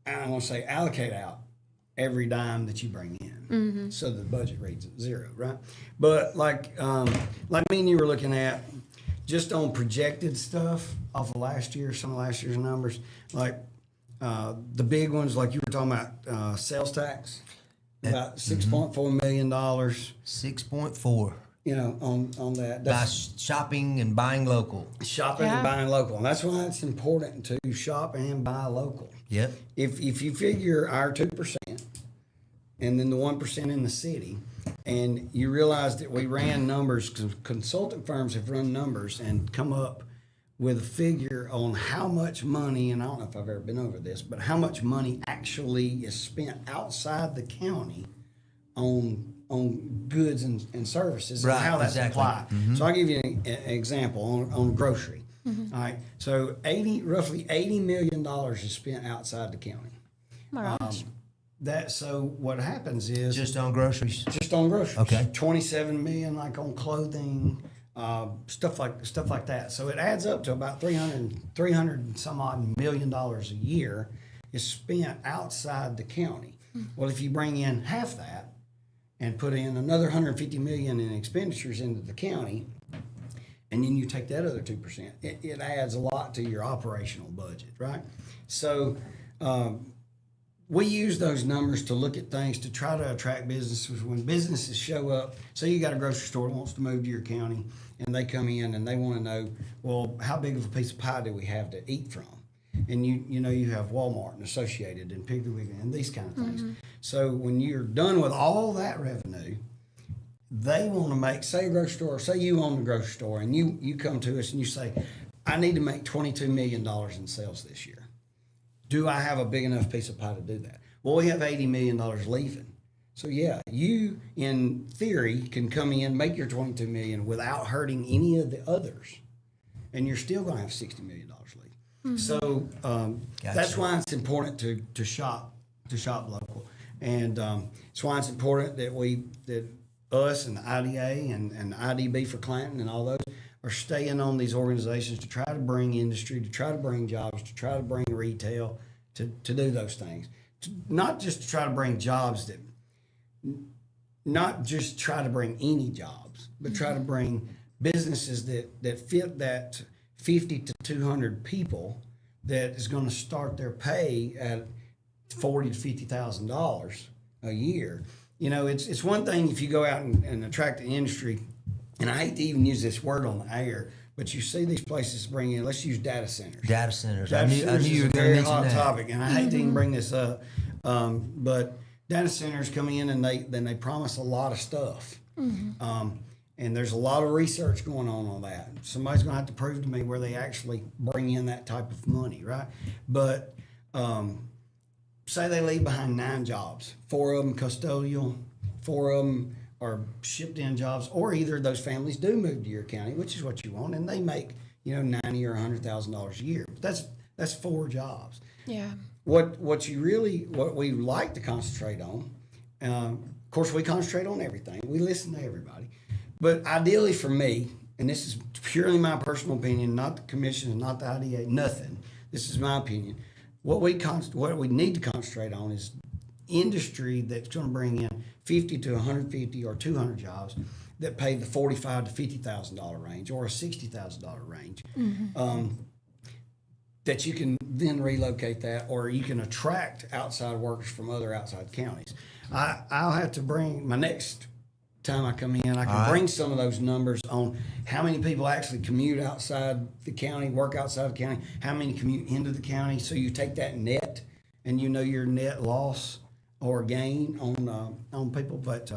And I want to say allocate out every dime that you bring in, so the budget reads at zero, right? But like me and you were looking at just on projected stuff off of last year, some of last year's numbers, like the big ones, like you were talking about sales tax, about $6.4 million. 6.4 on that. by That's shopping and buying local. shopping and buying local, and that's why it's important to shop and buy local. Yep. If you figure our 2% and then the 1% in the city, and you realize that we ran numbers, consultant firms have run numbers and come up with a figure on how much money, and I don't know if I've ever been over this, but how much money actually is spent outside the county on goods and services, and Right, how that's exactly. applied. So I'll give you an example on grocery. All right, so roughly $80 million is spent outside the county. Oh my gosh. So what happens is Just on groceries. just on groceries. Okay. 27 million like on clothing, stuff like that. So it adds up to about 300 and some odd $million a year is spent outside the county. Well, if you bring in half that and put in another 150 million in expenditures into the county, and then you take that other 2%, it adds a lot to your operational budget, right? So we use those numbers to look at things to try to attract businesses. When businesses show up, say you got a grocery store that wants to move to your county, and they come in and they want to know, well, how big of a piece of pie do we have to eat from? And you have Walmart and Associated and Piggly Wiggly and these kind of things. So when you're done with all that revenue, they want to make, say you own the grocery store, and you come to us and you say, I need to make $22 million in sales this year. Do I have a big enough piece of pie to do that? Well, we have $80 million leaving. So yeah, you in theory can come in, make your $22 million without hurting any of the others, and you're still going to have $60 million leaving. So that's why it's important to shop local, and it's why it's important that us and the IDA and the IDB for Clanton and all those are staying on these organizations to try to bring industry, to try to bring jobs, to try to bring retail, to do those things. Not just to try to bring jobs not just try to bring any jobs, but try to bring businesses that fit that 50 to 200 people that is going to start their pay at $40,000 to $50,000 a year. You know, it's one thing if you go out and attract an industry, and I hate to even use this word on the air, but you see these places bring in, let's use data centers. Data centers. Data I knew centers you is were a going to very mention hot that. topic, and I hate to even bring this up, but data centers come in and they promise a lot of stuff. And there's a lot of research going on that. Somebody's going to have to prove to me where they actually bring in that type of money, right? But say they leave behind 9 jobs, 4 of them custodial, 4 of them are shipped in jobs, or either those families do move to your county, which is what you want, and they make $90,000 or $100,000 a year. That's 4 jobs. Yeah. What we like to concentrate on, of course, we concentrate on everything. We listen to everybody. But ideally for me, and this is purely my personal opinion, not the commission, not the IDA, nothing. This is my opinion. What we need to concentrate on is industry that's going to bring in 50 to 150 or 200 jobs that pay the $45,000 to $50,000 range or a $60,000 range. That you can then relocate that, or you can attract outside workers from other outside counties. I'll have to bring my next time I come in, I can bring some of those numbers on how many people actually commute outside the county, work outside the county, how many commute into the county. So you take that net and your net loss or gain on people. But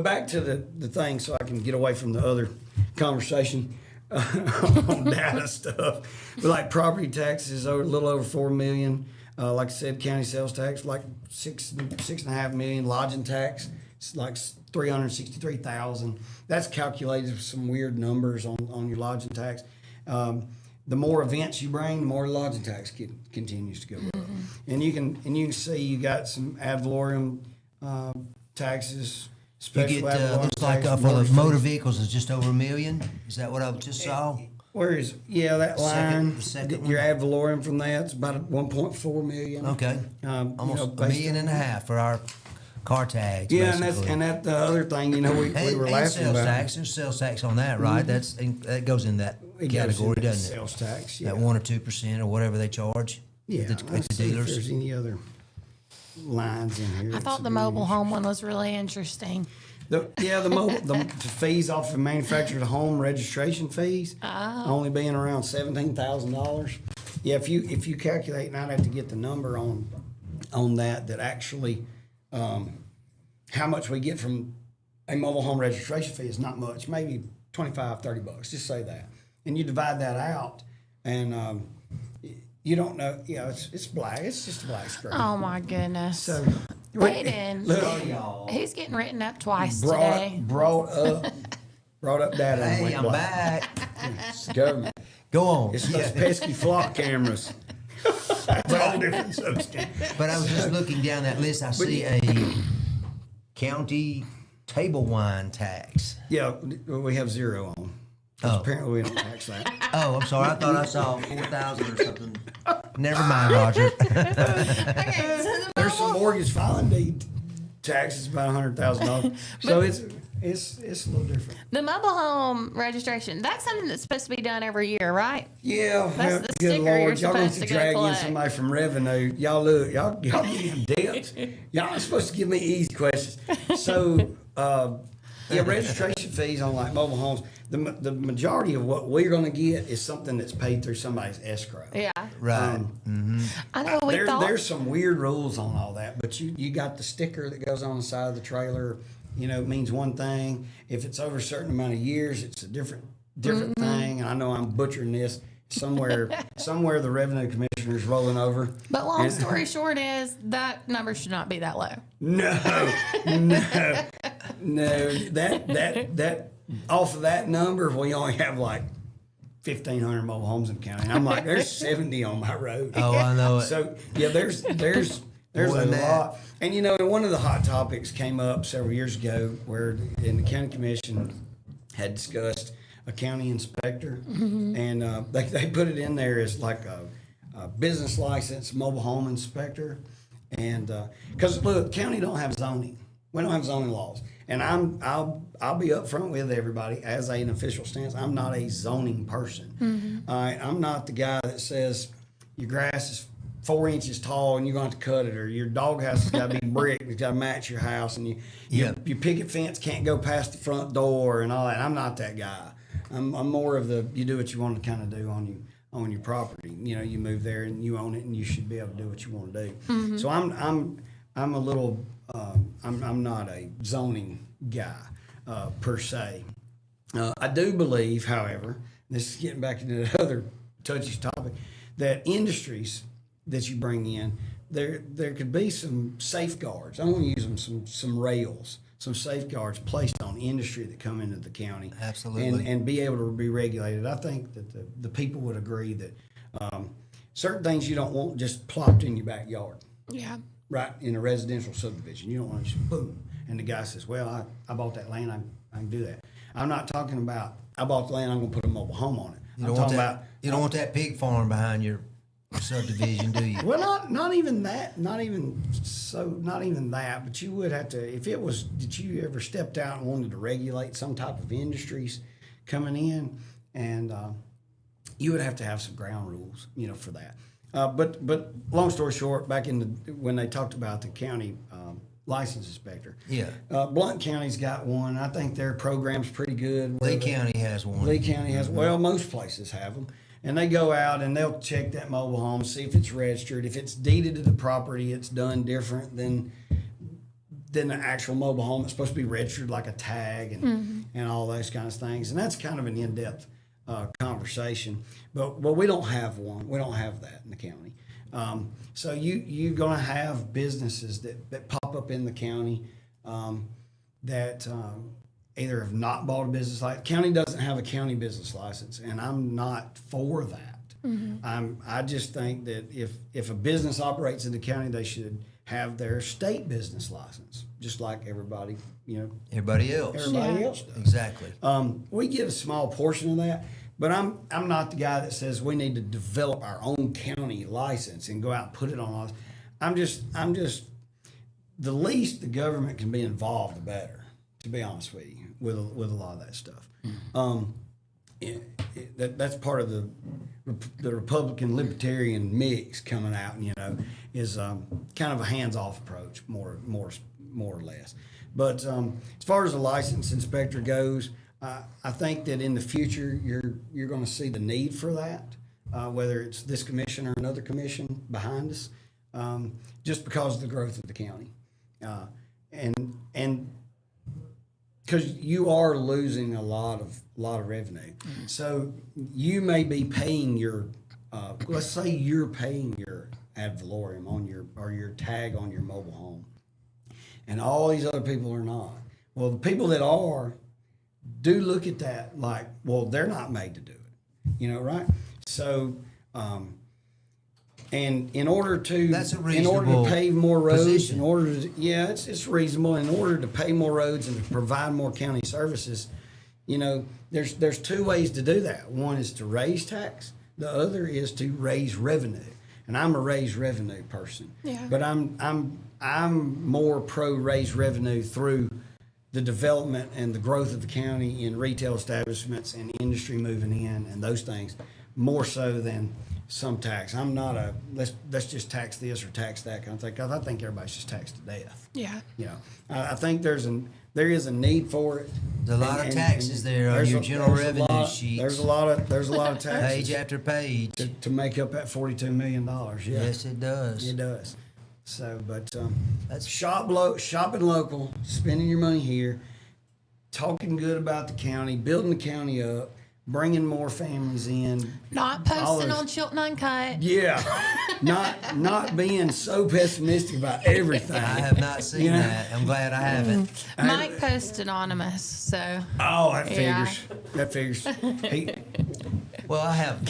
back to the thing, so I can get away from the other conversation on data stuff. But like property taxes, a little over $4 million. Like I said, county sales tax like $6.5 million. Lodging tax, it's like $363,000. That's calculated with some weird numbers on your lodging tax. The more events you bring, the more lodging tax continues to go up. And you can see you got some ad valorem taxes. You get looks like for the motor vehicles is just over $1 million. Is that what I just saw? Where is that line? The second your ad valorem from that's about 1.4 million. Okay, almost $1.5 million for our car tags. Yeah, basically. and that the other thing, we were and laughing sales about. tax. There's sales tax on that, right? That goes in that category, doesn't it? Sales tax, yeah. That 1 or 2% or whatever they charge. Yeah, at the let's see if dealers. there's any other lines in here. I thought the mobile home one was really interesting. The fees off the manufactured home registration fees only being around $17,000. Yeah, if you calculate, and I'd have to get the number on that actually how much we get from a mobile home registration fee is not much, maybe $25-$30, just say that, and you divide that out, and you don't know. It's black. It's just a black screen. Oh my goodness. So. Aiden, he's getting written up twice today. Brought up data. and Hey, went I'm black. back. It's government. Go on. It's those pesky flock cameras. It's all different substance. But I was just looking down that list. I see a county table wine tax. Yeah, we have 0 on. Oh. Apparently we don't tax that. Oh, I'm sorry. I thought I saw 4,000 or something. Never mind, Roger. Okay, so the There's some mobile, mortgage filing deed taxes about $100,000. So it's a little different. the mobile home registration, that's something that's supposed to be done every year, right? Yeah, That's the good sticker Lord, you're y'all going supposed to to go drag in collect. somebody from revenue. Y'all getting depth. Y'all are supposed to give me easy questions. So, registration fees on like mobile homes. The majority of what we're going to get is something that's paid through somebody's escrow. Yeah. Right. I know we thought. There's some weird rules on all that, but you got the sticker that goes on the side of the trailer. It means one thing. If it's over a certain amount of years, it's a different thing. And I know I'm butchering this. Somewhere the revenue commissioner's rolling over. But long story short is that number should not be that low. No. That off of that number, we only have like 1,500 mobile homes in the county. And I'm like, there's 70 on my road. Oh, I know it. So yeah, there's a More than that. lot. And one of the hot topics came up several years ago where in the county commission had discussed a county inspector, and they put it in there as like a business license mobile home inspector, and because look, county don't have zoning. We don't have zoning laws, and I'll be upfront with everybody as an official stance. I'm not a zoning person. All right, I'm not the guy that says, your grass is 4 inches tall and you're going to have to cut it, or your doghouse has got to be brick, it's got to match your house, and your picket fence can't go past the front door and all that. I'm not that guy. I'm more of the you do what you want to kind of do on your property. You know, you move there and you own it, and you should be able to do what you want to do. Mm-hmm. So I'm a little I'm not a zoning guy per se. I do believe, however, this is getting back into the other touchy topic, that industries that you bring in, there could be some safeguards. I want to use them some rails, some safeguards placed on industry that come into the county. Absolutely. And be able to be regulated. I think that the people would agree that certain things you don't want just plopped in your backyard. Yeah. Right, in a residential subdivision. You don't want to just boom. And the guy says, well, I bought that land, I can do that. I'm not talking about, I bought the land, I'm going to put a mobile home on it. You don't want that pig farm behind your subdivision, do you? Well, not even that, not even that, but you would have to, if it was, did you ever stepped out and wanted to regulate some type of industries coming in, and you would have to have some ground rules, you know, for that. But long story short, back when they talked about the county license inspector, Blount County's got one. I think their program's pretty good. Lee County has one. Lee County has, well, most places have them. And they go out and they'll check that mobile home, see if it's registered. If it's deeded to the property, it's done different than the actual mobile home. It's supposed to be registered like a tag and all those kinds of things. And that's kind of an in-depth conversation. But we don't have one. We don't have that in the county. So you're going to have businesses that pop up in the county that either have not bought a business license. County doesn't have a county business license, and I'm not for that. I just think that if a business operates in the county, they should have their state business license, just like everybody, Everybody else. everybody else does. Exactly. We get a small portion of that, but I'm not the guy that says we need to develop our own county license and go out and put it on us. I'm just the least the government can be involved, the better, to be honest with you, with a lot of that stuff. That's part of the Republican libertarian mix coming out, is kind of a hands-off approach, more or less. But as far as the license inspector goes, I think that in the future you're going to see the need for that, whether it's this commission or another commission behind us, just because of the growth of the county, and because you are losing a lot of revenue. So you may be paying your, let's say you're paying your ad valorem on your tag on your mobile home, and all these other people are not. Well, the people that are do look at that like, well, they're not made to do it, right? So, and in order to pave more roads, position. It's reasonable. In order to pay more roads and to provide more county services, there's two ways to do that. One is to raise tax. The other is to raise revenue. And I'm a raise revenue person. Yeah. But I'm more pro raise revenue through the development and the growth of the county in retail establishments and industry moving in and those things, more so than some tax. I'm not let's just tax this or tax that kind of thing, because I think everybody's just taxed to death. Yeah. I think there is a need for it. There's a lot of taxes there on your general revenue sheets. There's a lot of taxes. Page after page. To make up that $42 million. Yeah. Yes, it does. It does. So, but that's shopping local, spending your money here, talking good about the county, building the county up, bringing more families in. Not posting on Chilton Uncut. Yeah, not being so pessimistic about everything. I have not seen that. I'm glad I haven't. Mike posts anonymous, so. Oh, that figures. That figures. Well, I have,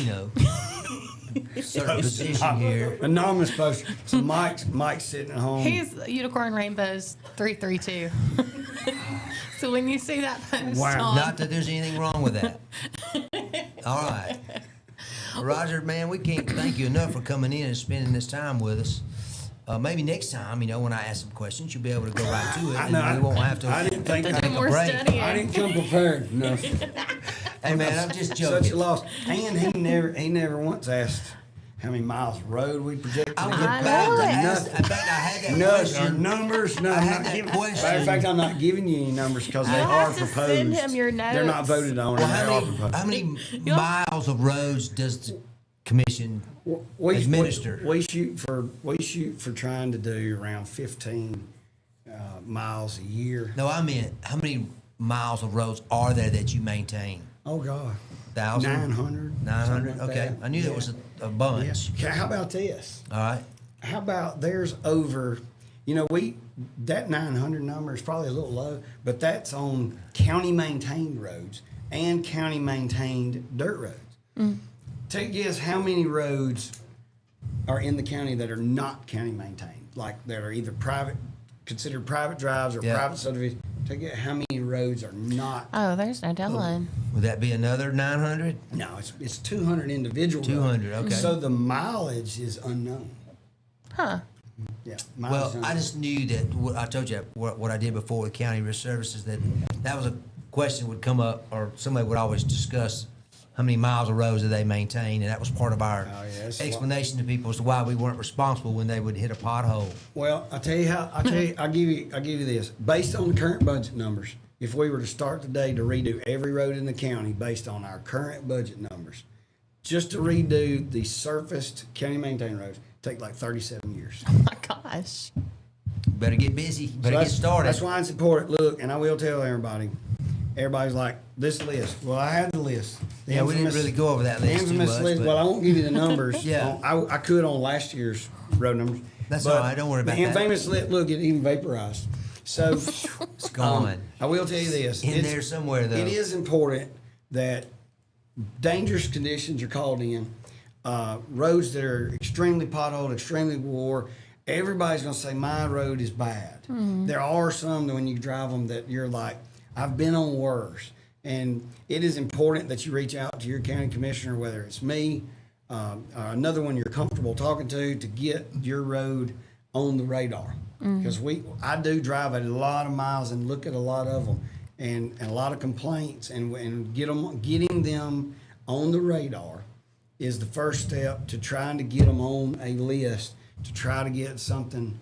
certain position here. Anonymous poster. So Mike's sitting at home. He's Unicorn Rainbows 332. So when you see that post Wow. on, Not that there's anything wrong with that. All right. Roger, man, we can't thank you enough for coming in and spending this time with us. Maybe next time, when I ask some questions, you'll be able to go right to it, and we won't have to. I didn't think to I do had more break. studying. I didn't come prepared. No. Hey, man, I'm just joking. Such a loss. And he never once asked how many miles of road we projected. I to was get I about know to it. ask. In fact, I had that Nothing, question. numbers, no. I I'm had not that giving, question. matter of fact, I'm not giving you any numbers because they You'll are have to proposed. send him your They're not notes. voted on. Well, and they are proposed. how many miles of roads does the commission We- administer? We shoot for trying to do around 15 miles a year. No, I meant how many miles of roads are there that you maintain? Oh God, 1,000? 900. 900? something like Okay. that. I knew there was a bunch. Yeah. Okay, how about this? All right. How about there's over, that 900 number is probably a little low, but that's on county maintained roads and county maintained dirt roads. Take a guess how many roads are in the county that are not county maintained, like that are either considered private drives or Yeah. private subdivisions. Take a guess how many roads are not. Oh, there's no telling. Would that be another 900? No, it's 200 individual. 200, roads. okay. So the mileage is unknown. Huh. Yeah. Well, mileage is I unknown. just knew that I told you what I did before with County Risk Services, that was a question would come up, or somebody would always discuss how many miles of roads do they maintain, and that was part of our Oh, yeah, it's a lot. explanation to people as to why we weren't responsible when they would hit a pothole. Well, I'll give you this. Based on the current budget numbers, if we were to start today to redo every road in the county based on our current budget numbers, just to redo the surfaced county maintained roads, take like 37 years. Oh my gosh. Better get busy. Better get started. That's why it's important. Look, and I will tell everybody. Everybody's like, this list. Well, I had the list. The Yeah, we didn't infamous- really go over that the list too infamous much, list. but- Well, I won't give you the numbers. Yeah. I could on last year's road numbers. That's but all right, don't worry about the that. infamous list. Look, it even vaporized. So It's gone. I will tell you this. In there somewhere, though. It is important that dangerous conditions are called in. Roads that are extremely potholed, extremely wore. Everybody's going to say my road is bad. There are some that when you drive them that you're like, I've been on worse. And it is important that you reach out to your county commissioner, whether it's me, or another one you're comfortable talking to get your road on the radar. Because I do drive a lot of miles and look at a lot of them, and a lot of complaints, and getting them on the radar is the first step to trying to get them on a list to try to get something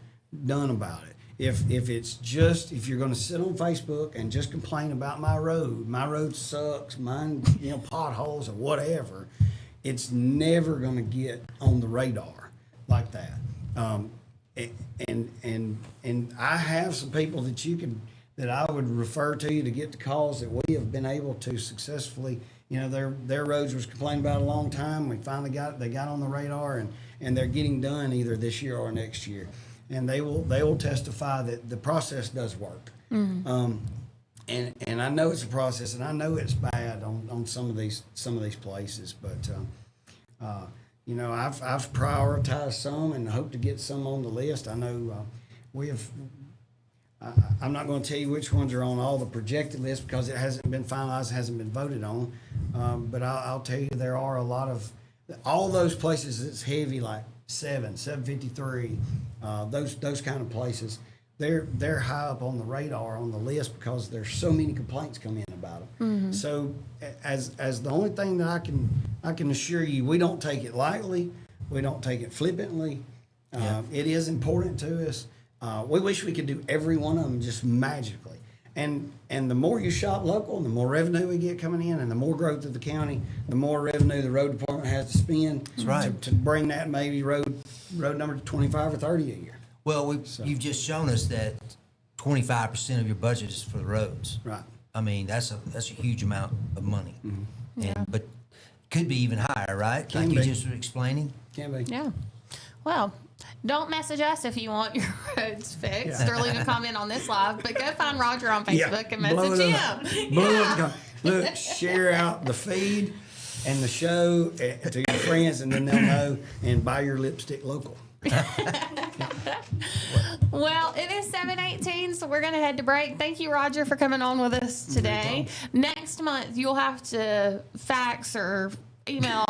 done about it. If you're going to sit on Facebook and just complain about my road sucks, mine, potholes or whatever, it's never going to get on the radar like that. And I have some people that I would refer to you to get the calls that we have been able to successfully. Their roads was complained about a long time. We finally got on the radar, and they're getting done either this year or next year. And they will testify that the process does work. And I know it's a process, and I know it's bad on some of these places, but I've prioritized some and hope to get some on the list. I know we have. I'm not going to tell you which ones are on all the projected lists because it hasn't been finalized, hasn't been voted on. But I'll tell you there are a lot of all those places that's heavy, like 753, those kind of places. They're high up on the radar on the list because there's so many complaints come in about them. So as the only thing that I can assure you, we don't take it lightly, we don't take it flippantly. It is important to us. We wish we could do every one of them just magically. And the more you shop local, and the more revenue we get coming in, and the more growth of the county, the more revenue the road department has to spend That's right. to bring that maybe road number to 25 or 30 a year. Well, you've just shown us that 25% of your budget is for the roads. Right. I mean, that's a huge amount of money. Yeah. But could be even higher, right? Can like you be. just were explaining. Can be. Yeah. Well, don't message us if you want your roads fixed or leave a comment on this live, but go find Roger on Facebook and Blow message it up. him. Blow Yeah. up. Look, share out the feed and the show to your friends, and then they'll know, and buy your lipstick local. Well, it is 7:18, so we're going to head to break. Thank you, Roger, for coming on with us today. Next month, you'll have to fax or email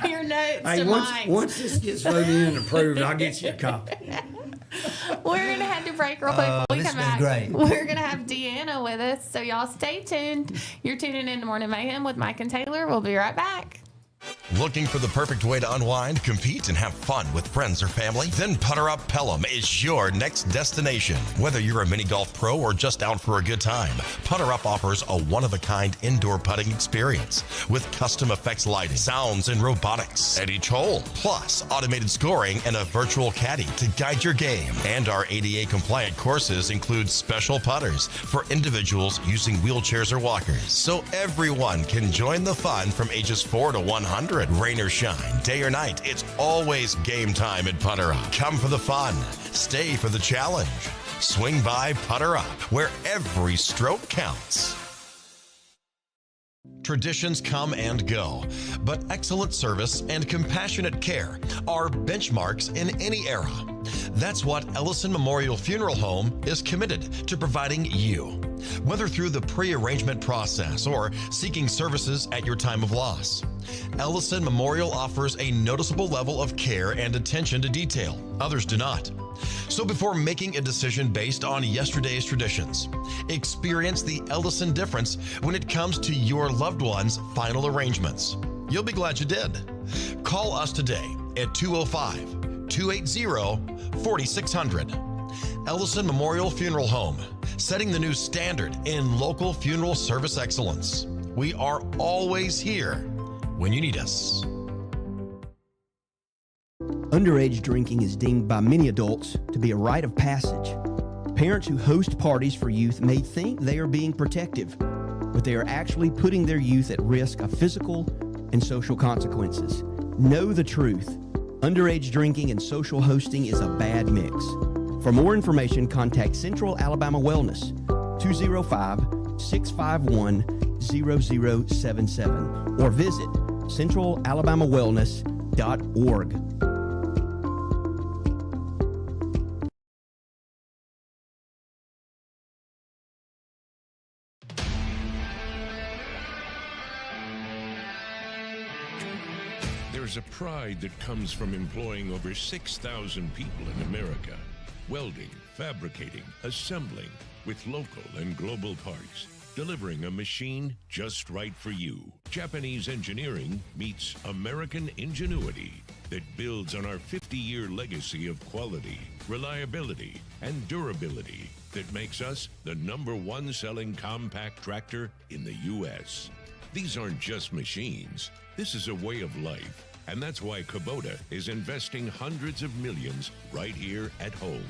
your notes Hey, to once Mike. this gets voted in and approved, I'll get you a copy. We're going to head to break real quick. When we this come has back, been great. we're going to have Deanna with us, so y'all stay tuned. You're tuning in to Morning Mayhem with Mike and Taylor. We'll be right back. Looking for the perfect way to unwind, compete, and have fun with friends or family? Then Putter Up Pelham is your next destination. Whether you're a mini golf pro or just out for a good time, Putter Up offers a one-of-a-kind indoor putting experience with custom effects lighting, sounds, and robotics at each hole, plus automated scoring and a virtual caddy to guide your game. And our ADA-compliant courses include special putters for individuals using wheelchairs or walkers, so everyone can join the fun from ages 4 to 100. Rain or shine, day or night, it's always game time at Putter Up. Come for the fun, stay for the challenge. Swing by Putter Up, where every stroke counts. Traditions come and go, but excellent service and compassionate care are benchmarks in any era. That's what Ellison Memorial Funeral Home is committed to providing you, whether through the pre-arrangement process or seeking services at your time of loss. Ellison Memorial offers a noticeable level of care and attention to detail. Others do not. So before making a decision based on yesterday's traditions, experience the Ellison difference when it comes to your loved one's final arrangements. You'll be glad you did. Call us today at 205-280-4600. Ellison Memorial Funeral Home, setting the new standard in local funeral service excellence. We are always here when you need us. Underage drinking is deemed by many adults to be a rite of passage. Parents who host parties for youth may think they are being protective, but they are actually putting their youth at risk of physical and social consequences. Know the truth. Underage drinking and social hosting is a bad mix. For more information, contact Central Alabama Wellness, 205-651-0077, or visit centralalabamawellness.org. There's a pride that comes from employing over 6,000 people in America. Welding, fabricating, assembling, with local and global parts. Delivering a machine just right for you. Japanese engineering meets American ingenuity that builds on our 50-year legacy of quality, reliability, and durability that makes us the #1 selling compact tractor in the U.S. These aren't just machines. This is a way of life. And that's why Kubota is investing hundreds of millions right here at home.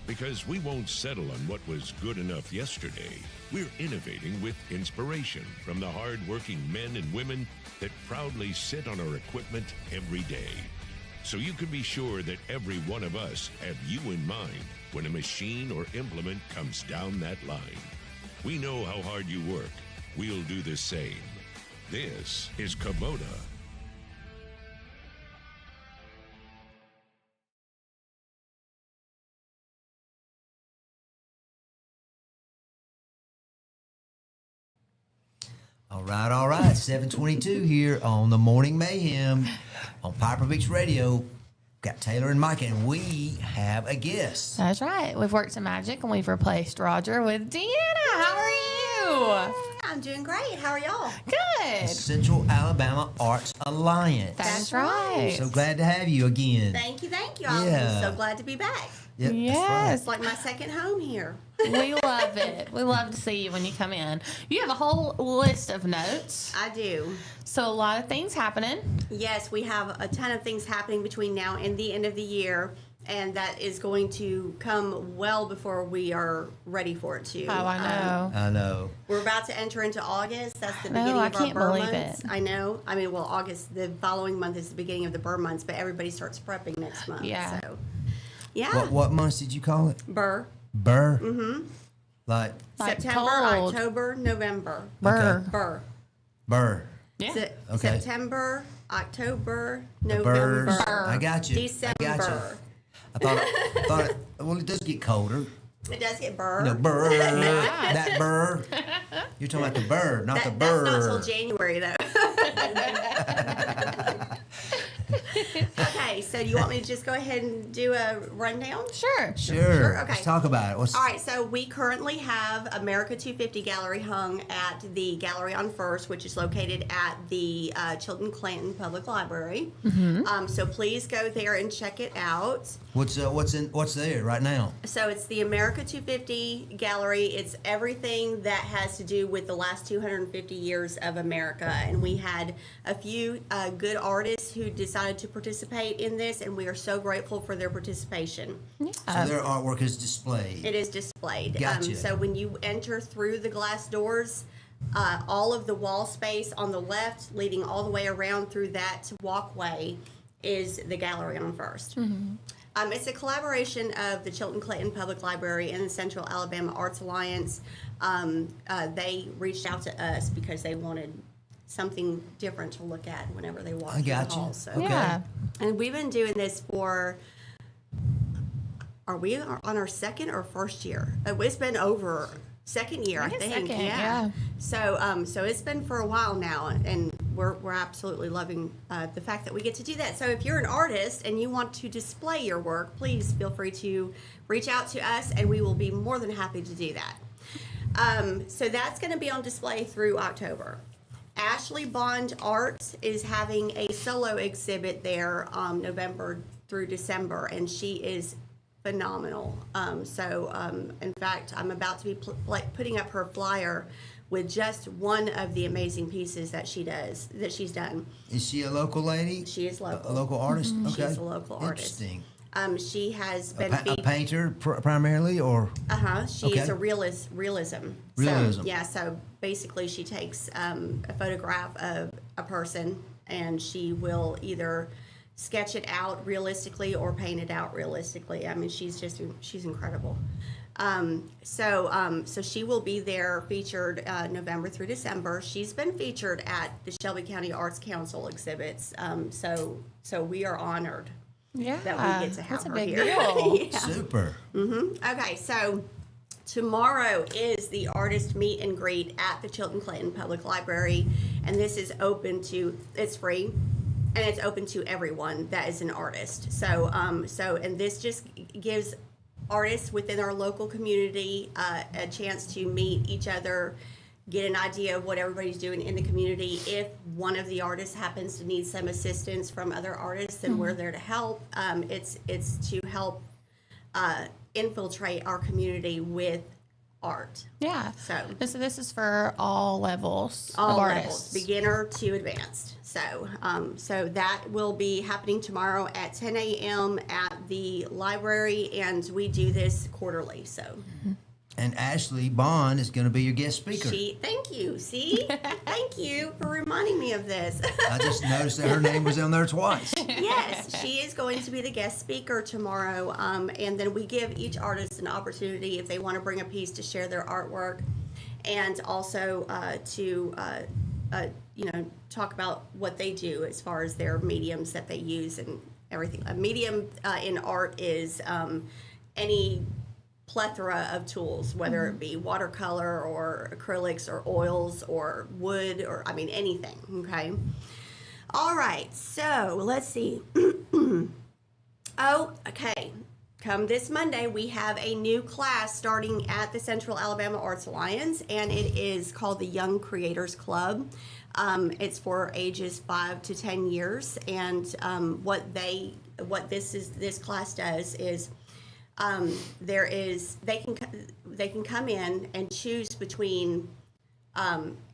Because we won't settle on what was good enough yesterday. We're innovating with inspiration from the hard-working men and women that proudly sit on our equipment every day. So you can be sure that every one of us have you in mind when a machine or implement comes down that line. We know how hard you work. We'll do the same. This is Kubota. All right. 722 here on the Morning Mayhem on Piper Beach Radio. Got Taylor and Mike, and we have a guest. That's right. We've worked some magic, and we've replaced Roger with Deanna. How are you? I'm doing great. How are y'all? Good. Central Alabama Arts Alliance. That's right. So glad to have you again. Thank you. I'm Yeah. so glad to be back. Yep, Yes. It's like my second home here. We love it. We love to see you when you come in. You have a whole list of notes. I do. So a lot of things happening. Yes, we have a ton of things happening between now and the end of the year, and that is going to come well before we are ready for it to. Oh, I know. I know. We're about to enter into August. That's the know, beginning I of our can't burr believe months. it. I know. I mean, well, August, the following month is the beginning of the burr months, but everybody starts prepping next month. Yeah. So, yeah. What months did you call it? Burr. Burr? Mm-hmm. Like September, cold. October, November. Burr. Burr. burr. Yeah. Okay. September, October, The November. burrs. I got you. December. I got you. I thought well, it does get colder. It does get burr. No, burr. That burr. You're talking about the burr, not the burr. That's not until January, though. Okay, so you want me to just go ahead and do a rundown? Sure. Sure. Okay. Let's talk about it. All right, so we currently have America 250 Gallery hung at the Gallery on First, which is located at the Chilton Clanton Public Library. So please go there and check it out. What's there right now? So it's the America 250 Gallery. It's everything that has to do with the last 250 years of America. And we had a few good artists who decided to participate in this, and we are so grateful for their participation. So their artwork is displayed. It is displayed. Gotcha. So when you enter through the glass doors, all of the wall space on the left, leading all the way around through that walkway, is the Gallery on First. It's a collaboration of the Chilton Clanton Public Library and the Central Alabama Arts Alliance. They reached out to us because they wanted something different to look at whenever they walk I through the got you. hall. So, Okay. Yeah. and we've been doing this for. Are we on our second or first year? It's been over second year, I think think. it's second, yeah. So it's been for a while now, and we're absolutely loving the fact that we get to do that. So if you're an artist and you want to display your work, please feel free to reach out to us, and we will be more than happy to do that. So that's going to be on display through October. Ashley Bond Art is having a solo exhibit there November through December, and she is phenomenal. In fact, I'm about to be putting up her flyer with just one of the amazing pieces that she's done. Is she a local lady? She is local. A local artist? Okay. She's a local artist. Interesting. She has A, been a painter primarily, or? She is Okay. a realism. Realism. So, yeah, so basically she takes a photograph of a person, and she will either sketch it out realistically or paint it out realistically. I mean, she's incredible. So she will be there featured November through December. She's been featured at the Shelby County Arts Council exhibits. So we are honored Yeah. that we get to have That's a her big here. deal. Yeah. Super. Okay, so tomorrow is the artist meet and greet at the Chilton Clanton Public Library, and this is it's free, and it's open to everyone that is an artist. And this just gives artists within our local community a chance to meet each other, get an idea of what everybody's doing in the community. If one of the artists happens to need some assistance from other artists, then we're there to help. It's to help infiltrate our community with art. Yeah. So this is for all levels all of levels, artists. beginner to advanced. So that will be happening tomorrow at 10 a.m. at the library, and we do this quarterly. So. And Ashley Bond is going to be your guest speaker. Thank you. See? Thank you for reminding me of this. I just noticed that her name was on there twice. Yes, she is going to be the guest speaker tomorrow. And then we give each artist an opportunity, if they want to bring a piece, to share their artwork, and also to talk about what they do as far as their mediums that they use and everything. A medium in art is any plethora of tools, whether it be watercolor or acrylics or oils or wood or anything. Okay. All right. So let's see. Okay. Come this Monday, we have a new class starting at the Central Alabama Arts Alliance, and it is called the Young Creators Club. It's for ages 5 to 10 years, and what this class does is they can come in and choose between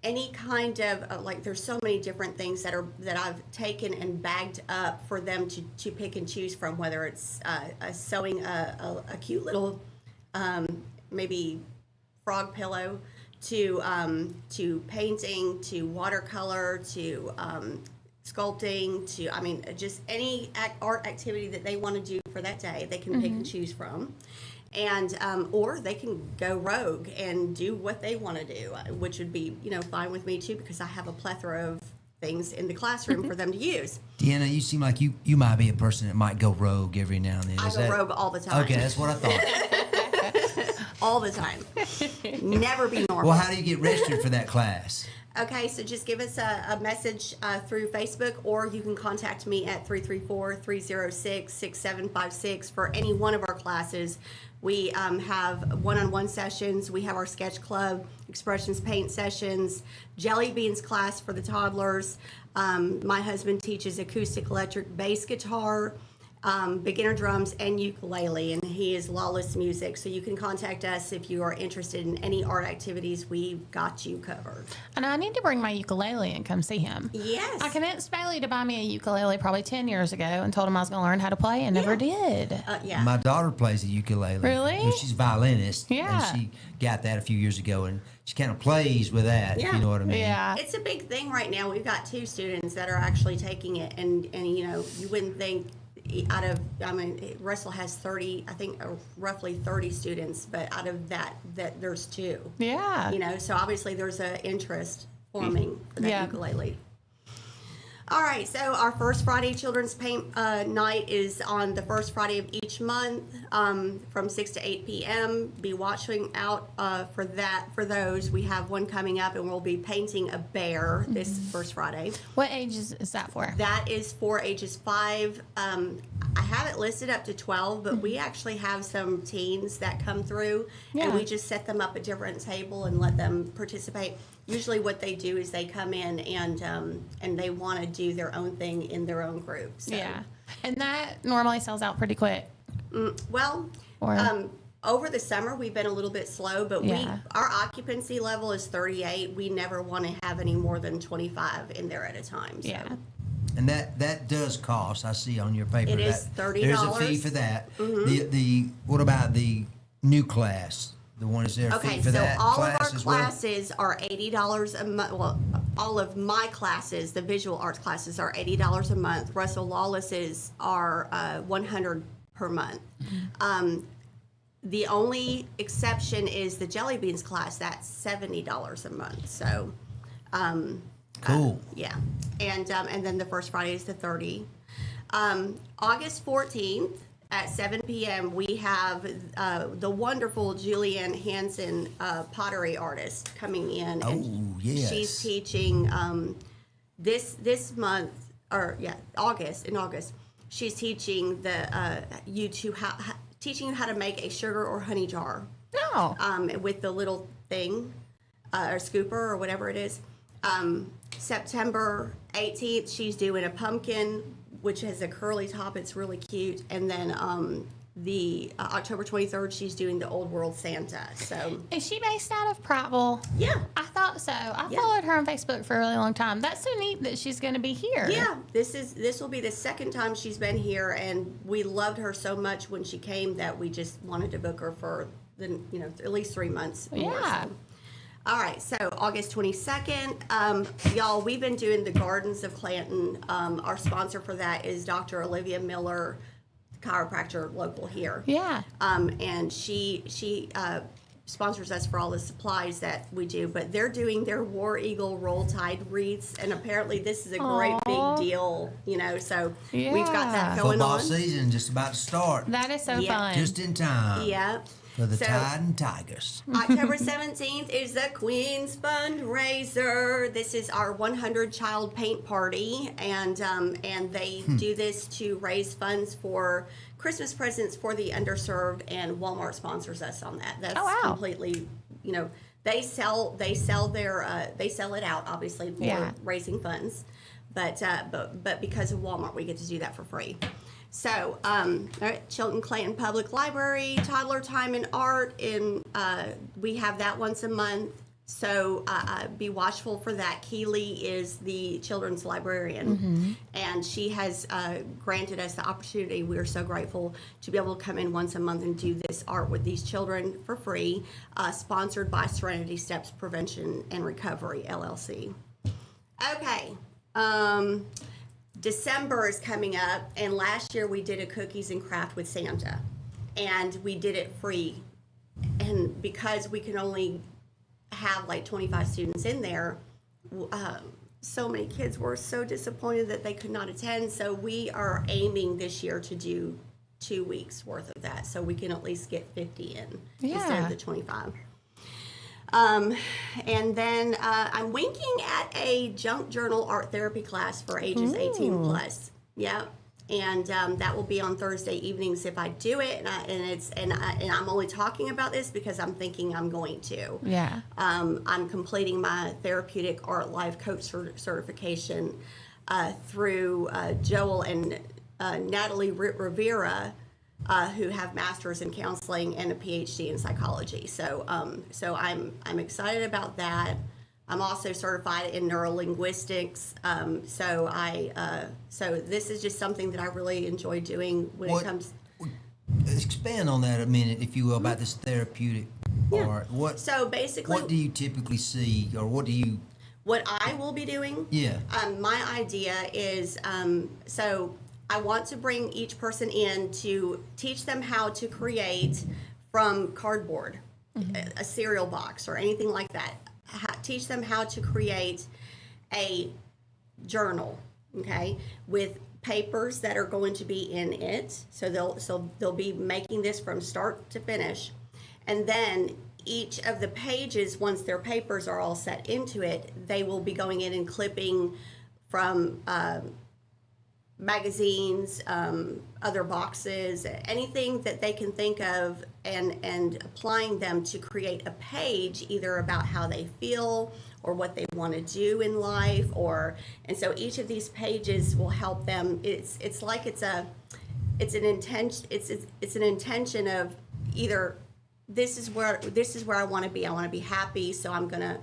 any kind of there's so many different things that I've taken and bagged up for them to pick and choose from, whether it's sewing a cute little maybe frog pillow, to painting, to watercolor, to sculpting, to just any art activity that they want to do for that day, they can pick and choose from. And or they can go rogue and do what they want to do, which would be fine with me too, because I have a plethora of things in the classroom for them to use. Deanna, you seem like you might be a person that might go rogue every now and then. I go rogue all the time. Okay, that's what I thought. All the time. Never be normal. Well, how do you get registered for that class? Okay, so just give us a message through Facebook, or you can contact me at 334-306-6756 for any one of our classes. We have one-on-one sessions. We have our sketch club, expressions paint sessions, jelly beans class for the toddlers. My husband teaches acoustic electric bass guitar, beginner drums, and ukulele, and he is Lawless Music. So you can contact us if you are interested in any art activities. We've got you covered. And I need to bring my ukulele and come see him. Yes. I convinced Bailey to buy me a ukulele probably 10 years ago and told him I was going to learn how to play and never did. Yeah. My daughter plays the ukulele. Really? Well, she's a violinist. Yeah. And she got that a few years ago, and she kind of plays with that, if Yeah. you know what I mean. Yeah. It's a big thing right now. We've got 2 students that are actually taking it, and you know, you wouldn't think Russell has 30, I think roughly 30 students, but out of that there's 2. Yeah. You know, so obviously there's an interest forming for that Yeah. ukulele. All right, so our first Friday Children's Paint Night is on the first Friday of each month from 6 to 8 p.m. Be watching out for those. We have one coming up, and we'll be painting a bear this first Friday. What age is that for? That is for ages 5. I have it listed up to 12, but we actually have some teens that come through, and Yeah. we just set them up at different table and let them participate. Usually what they do is they come in and they want to do their own thing in their own group. So, Yeah. And that normally sells out pretty quick. Well, Or- over the summer we've been a little bit slow, but Yeah. our occupancy level is 38. We never want to have any more than 25 in there at a time. So. Yeah. And that does cost. I see on your paper It is that $30. there's a fee for that. The what about the new class? The one is there a Okay, fee for so that all of class our as well? classes are $80 a month. Well, all of my classes, the visual arts classes, are $80 a month. Russell Lawless's are $100 per month. The only exception is the jelly beans class. That's $70 a month. So, Cool. yeah, and then the first Friday is the 30. August 14th at 7 p.m. we have the wonderful Julianne Hansen, pottery artist, coming in. Oh, yes. She's teaching this month, August. In August, she's teaching teaching you how to make a sugar or honey jar. No. With the little thing, or scooper or whatever it is. September 18th, she's doing a pumpkin, which has a curly top. It's really cute. And then the October 23rd, she's doing the Old World Santa. So, Is she based out of Prattville? yeah. I thought so. I Yeah. followed her on Facebook for a really long time. That's so neat that she's going to be here. Yeah, this will be the second time she's been here, and we loved her so much when she came that we just wanted to book her for at least 3 months. More, Yeah. so. All right, so August 22nd, y'all, we've been doing the Gardens of Clanton. Our sponsor for that is Dr. Olivia Miller, chiropractor local here. Yeah. And she sponsors us for all the supplies that we do, but they're doing their War Eagle Roll Tide wreaths, and apparently this is a great Aw. big deal, so we've got that Yeah. going Football on. season just about to start. That is so Yeah. fun. Just in time Yeah. for the So- Tide and Tigers. October 17th is the Queen's fundraiser. This is our 100 child paint party, and they do this to raise funds for Christmas presents for the underserved, and Walmart sponsors us on that. That's Oh, wow. completely, they sell it out obviously for Yeah. raising funds, but because of Walmart we get to do that for free. So, all right, Chilton Clayton Public Library, Toddler Time and Art, and we have that once a month. So be watchful for that. Keely is the children's librarian, and she has granted us the opportunity. We are so grateful to be able to come in once a month and do this art with these children for free, sponsored by Serenity Steps Prevention and Recovery, LLC. Okay. December is coming up, and last year we did a cookies and craft with Santa, and we did it free. And because we can only have like 25 students in there, so many kids were so disappointed that they could not attend. So we are aiming this year to do 2 weeks worth of that, so we can at least get 50 in instead Yeah. of the 25. And then I'm winking at a junk journal art therapy class for ages 18 plus. Yeah. And that will be on Thursday evenings if I do it, and I'm only talking about this because I'm thinking I'm going to. Yeah. I'm completing my therapeutic art life coach certification through Joel and Natalie Rivera, who have masters in counseling and a PhD in psychology. So I'm excited about that. I'm also certified in neurolinguistics. So this is just something that I really enjoy doing when it comes. Expand on that a minute, if you will, about this therapeutic art. So basically, what do you typically see, or what do you? What I will be doing? Yeah. My idea is so I want to bring each person in to teach them how to create from cardboard, a cereal box or anything like that. Teach them how to create a journal, okay, with papers that are going to be in it. So they'll be making this from start to finish, and then each of the pages, once their papers are all set into it, they will be going in and clipping from magazines, other boxes, anything that they can think of, and applying them to create a page either about how they feel or what they want to do in life, and so each of these pages will help them. It's like it's an intention of either this is where I want to be. I want to be happy, so I'm gonna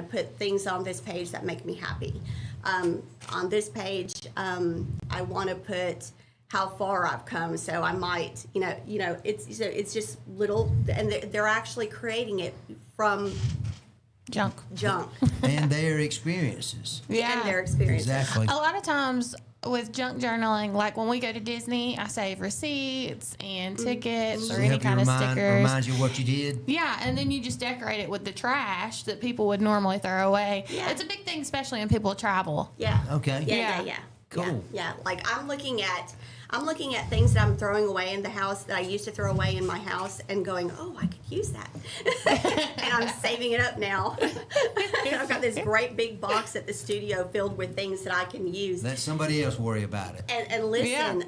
put things on this page that make me happy. On this page, I want to put how far I've come. So I might, it's just little, and they're actually creating it from Junk. And their experiences. Yeah. And their experiences. Exactly. A lot of times with junk journaling, like when we go to Disney, I save receipts and tickets or any Help you kind of stickers. remind you what you did. Yeah, and then you just decorate it with the trash that people would normally throw away. Yeah. It's a big thing, especially when people travel. Yeah. Okay. Yeah. Cool. Yeah. Like I'm looking at things that I'm throwing away in the house that I used to throw away in my house and going, oh, I could use that. And I'm saving it up now. And I've got this great big box at the studio filled with things that I can use. Let somebody else worry about it. And listen,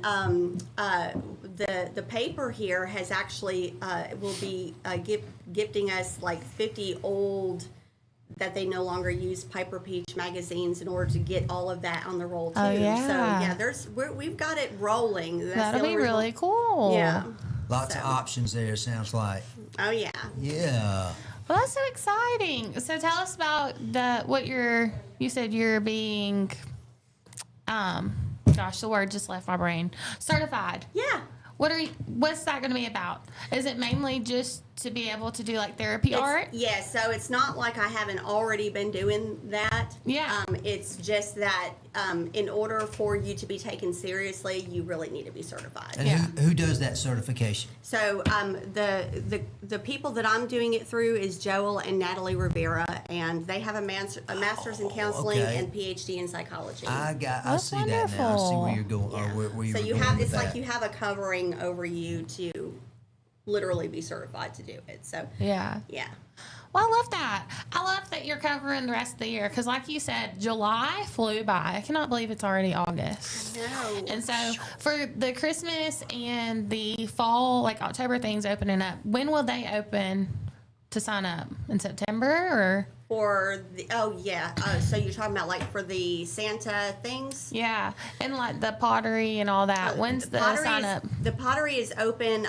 the paper here has actually will be gifting us like 50 old that they no longer use Piper Peach magazines in order to get all of that on the roll too. Oh, yeah. So we've got it rolling. That's That'll the be only reason- really cool. Yeah. Lots of options there, sounds like. Oh yeah. Yeah. Well, that's so exciting. So tell us about you said you're being, gosh, the word just left my brain. Certified. Yeah. What's that going to be about? Is it mainly just to be able to do like therapy art? Yeah, so it's not like I haven't already been doing that. Yeah. It's just that in order for you to be taken seriously, you really need to be certified. And who does that certification? So the people that I'm doing it through is Joel and Natalie Rivera, and they have a master's in counseling okay. and PhD in psychology. I That's see that now. I see where wonderful. you're going. Yeah. Or where so you're you going have with it's like that. you have a covering over you to literally be certified to do it. So Yeah. yeah. Well, I love that. I love that you're covering the rest of the year because, like you said, July flew by. I cannot believe it's already August. No. And so, for the Christmas and the fall, like October things opening up, when will they open to sign up? In September or? So you're talking about like for the Santa things? Yeah, and like the pottery and all that. When's the pottery sign is- up? The pottery is open.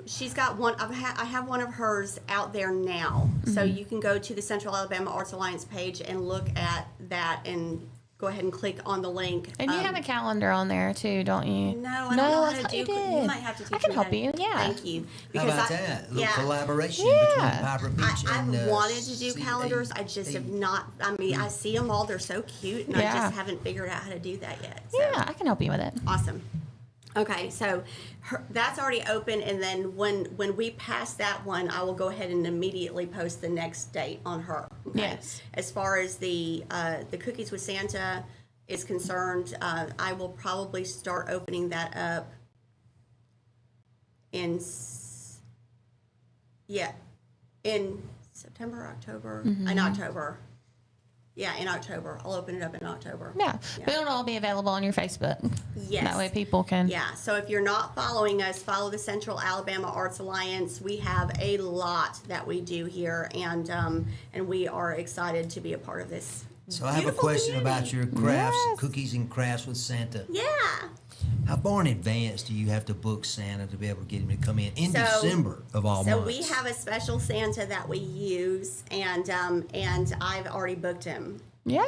She's got one. I have one of hers out there now, so Mm-hmm. you can go to the Central Alabama Arts Alliance page and look at that, and go ahead and click on the link. And you have a calendar on there too, don't you? No, I don't know how to thought do. you You did. might have to teach I can me help how to- you. Yeah. Thank you. How about that? A little collaboration Yeah. between Piper Peach I've and wanted to do calendars. I just have not. I mean, I see them all. They're so cute, and I Yeah. just haven't figured out how to do that yet. So. Yeah, I can help you with it. Awesome. Okay, so that's already open, and then when we pass that one, I will go ahead and immediately post the next date on her. Okay? Yes. As far as the Cookies with Santa is concerned, I will probably start opening that up in September, October, in October. Yeah, in October. I'll open it up in October. Yeah. But it'll all be available on your Facebook. Yes. That way people can. Yeah, so if you're not following us, follow the Central Alabama Arts Alliance. We have a lot that we do here, and we are excited to be a part of this. So I have a beautiful question community. about your crafts, Yes. cookies and crafts with Santa. Yeah. How far in advance do you have to book Santa to be able to get him to come in So- December of all So months? we have a special Santa that we use, and I've already booked him. Yay.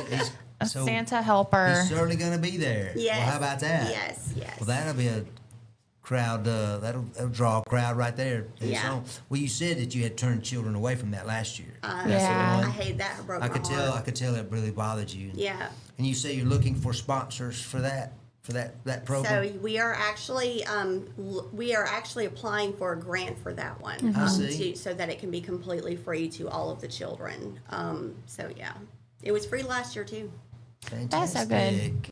He's- A so Santa helper. He's certainly going to be there. Yes. Well, how about that? Yes, yes. Well, that'll be a crowd. That'll draw a crowd right there. Yeah. Well, you said that you had turned children away from that last year. Yeah. I hate that. It broke I my could tell. heart. I could tell it really bothered you. Yeah. And you say you're looking for sponsors for that program. So we are actually applying for a grant for that one, I see. so that it can be completely free to all of the children. So yeah, it was free last year too. That's so good. Fantastic.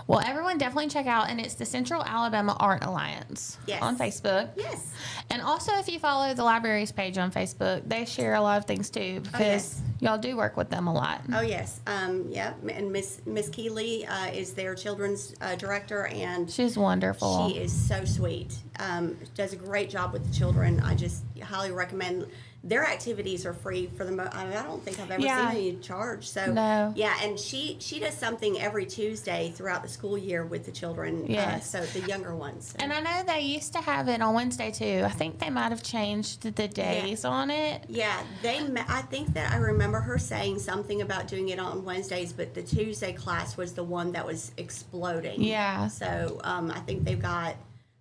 Well, everyone definitely check out, and it's the Central Alabama Art Alliance Yes. on Facebook. Yes. And also, if you follow the library's page on Facebook, they share a lot of things too, because yes. y'all do work with them a lot. Oh yes. Yeah. And Miss Keeley is their children's director, and She's wonderful. she is so sweet. Does a great job with the children. I just highly recommend. Their activities are free for the most. I don't think I've ever Yeah. seen any charge. So No. yeah, and she does something every Tuesday throughout the school year with the children. Yes. So the younger ones. So. And I know they used to have it on Wednesday too. I think they might have changed the days on it. Yeah, I think that I remember her saying something about doing it on Wednesdays, but the Tuesday class was the one that was exploding. Yeah. So I think they've got,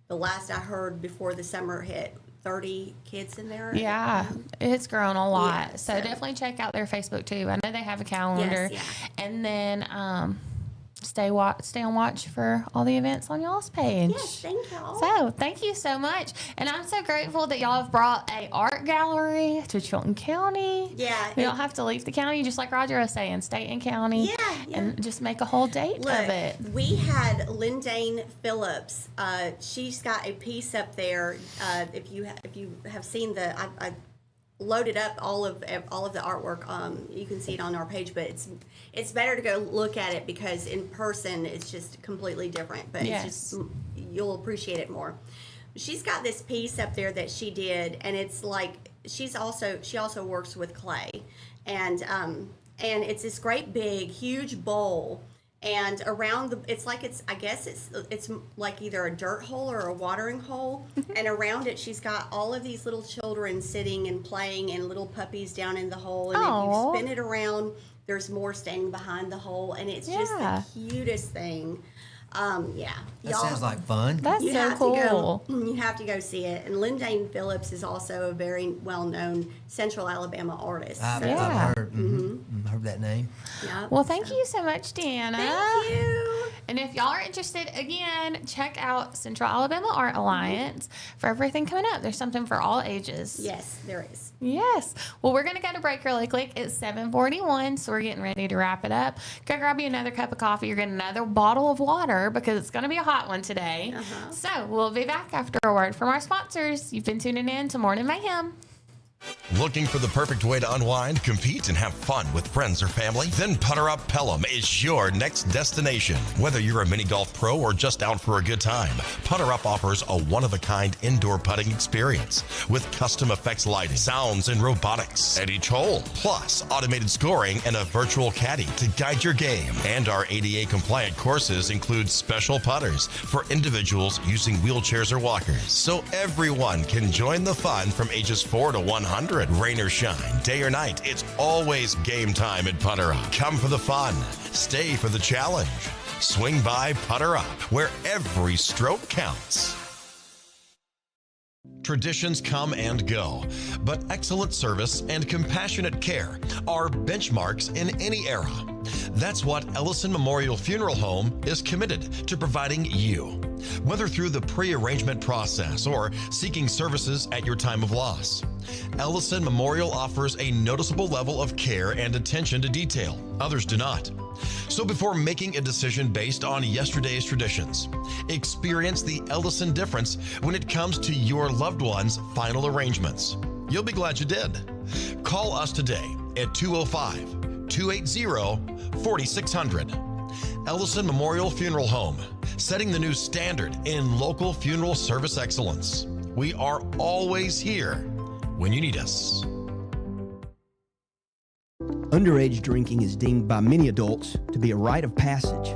the last I heard before the summer hit, 30 kids in there. Yeah, it's grown a lot. Yeah, so so- definitely check out their Facebook too. I know they have a calendar. Yes, And then stay on watch for all the events on y'all's page. Yes, thank y'all. So thank you so much. And I'm so grateful that y'all have brought a art gallery to Chilton County. Yeah, We don't have to leave the county, just like Roger was saying, stay in county. Yeah. And just make a whole date Look, of it. we had Lindane Phillips. She's got a piece up there. If you have seen I loaded up all of the artwork. You can see it on our page, but it's better to go look at it because in person it's just completely different. But Yes. it's just, you'll appreciate it more. She's got this piece up there that she did, and it's like she also works with clay, and it's this great big huge bowl. And around it's like like either a dirt hole or a watering hole. And around it, she's got all of these little children sitting and playing, and little puppies down in the hole. And Aw. if you spin it around, there's more standing behind the hole, and it's just Yeah. the cutest thing. Yeah, That sounds like fun. That's you so have cool. to go. You have to go see it. And Lindane Phillips is also a very well-known Central Alabama artist. I've Yeah. heard that name. Yep. Well, thank you so much, Deanna. Thank you. And if y'all are interested, again, check out Central Alabama Art Alliance for everything coming up. There's something for all ages. Yes, there is. Yes. Well, we're going to go to break really quick. It's 7:41, so we're getting ready to wrap it up. Go grab you another cup of coffee. You're getting another bottle of water because it's going to be a hot one today. So we'll be back after a word from our sponsors. You've been tuning in to Morning Mayhem. Looking for the perfect way to unwind, compete, and have fun with friends or family? Then Putter Up Pelham is your next destination. Whether you're a mini golf pro or just out for a good time, Putter Up offers a one-of-a-kind indoor putting experience with custom effects lighting, sounds, and robotics at each hole, plus automated scoring and a virtual caddy to guide your game. And our ADA-compliant courses include special putters for individuals using wheelchairs or walkers, so everyone can join the fun from ages 4 to 100. Rain or shine, day or night, it's always game time at Putter Up. Come for the fun, stay for the challenge. Swing by Putter Up, where every stroke counts. Traditions come and go, but excellent service and compassionate care are benchmarks in any era. That's what Ellison Memorial Funeral Home is committed to providing you, whether through the pre-arrangement process or seeking services at your time of loss. Ellison Memorial offers a noticeable level of care and attention to detail. Others do not. So before making a decision based on yesterday's traditions, experience the Ellison difference when it comes to your loved one's final arrangements. You'll be glad you did. Call us today at 205-280-4600. Ellison Memorial Funeral Home, setting the new standard in local funeral service excellence. We are always here when you need us. Underage drinking is deemed by many adults to be a rite of passage.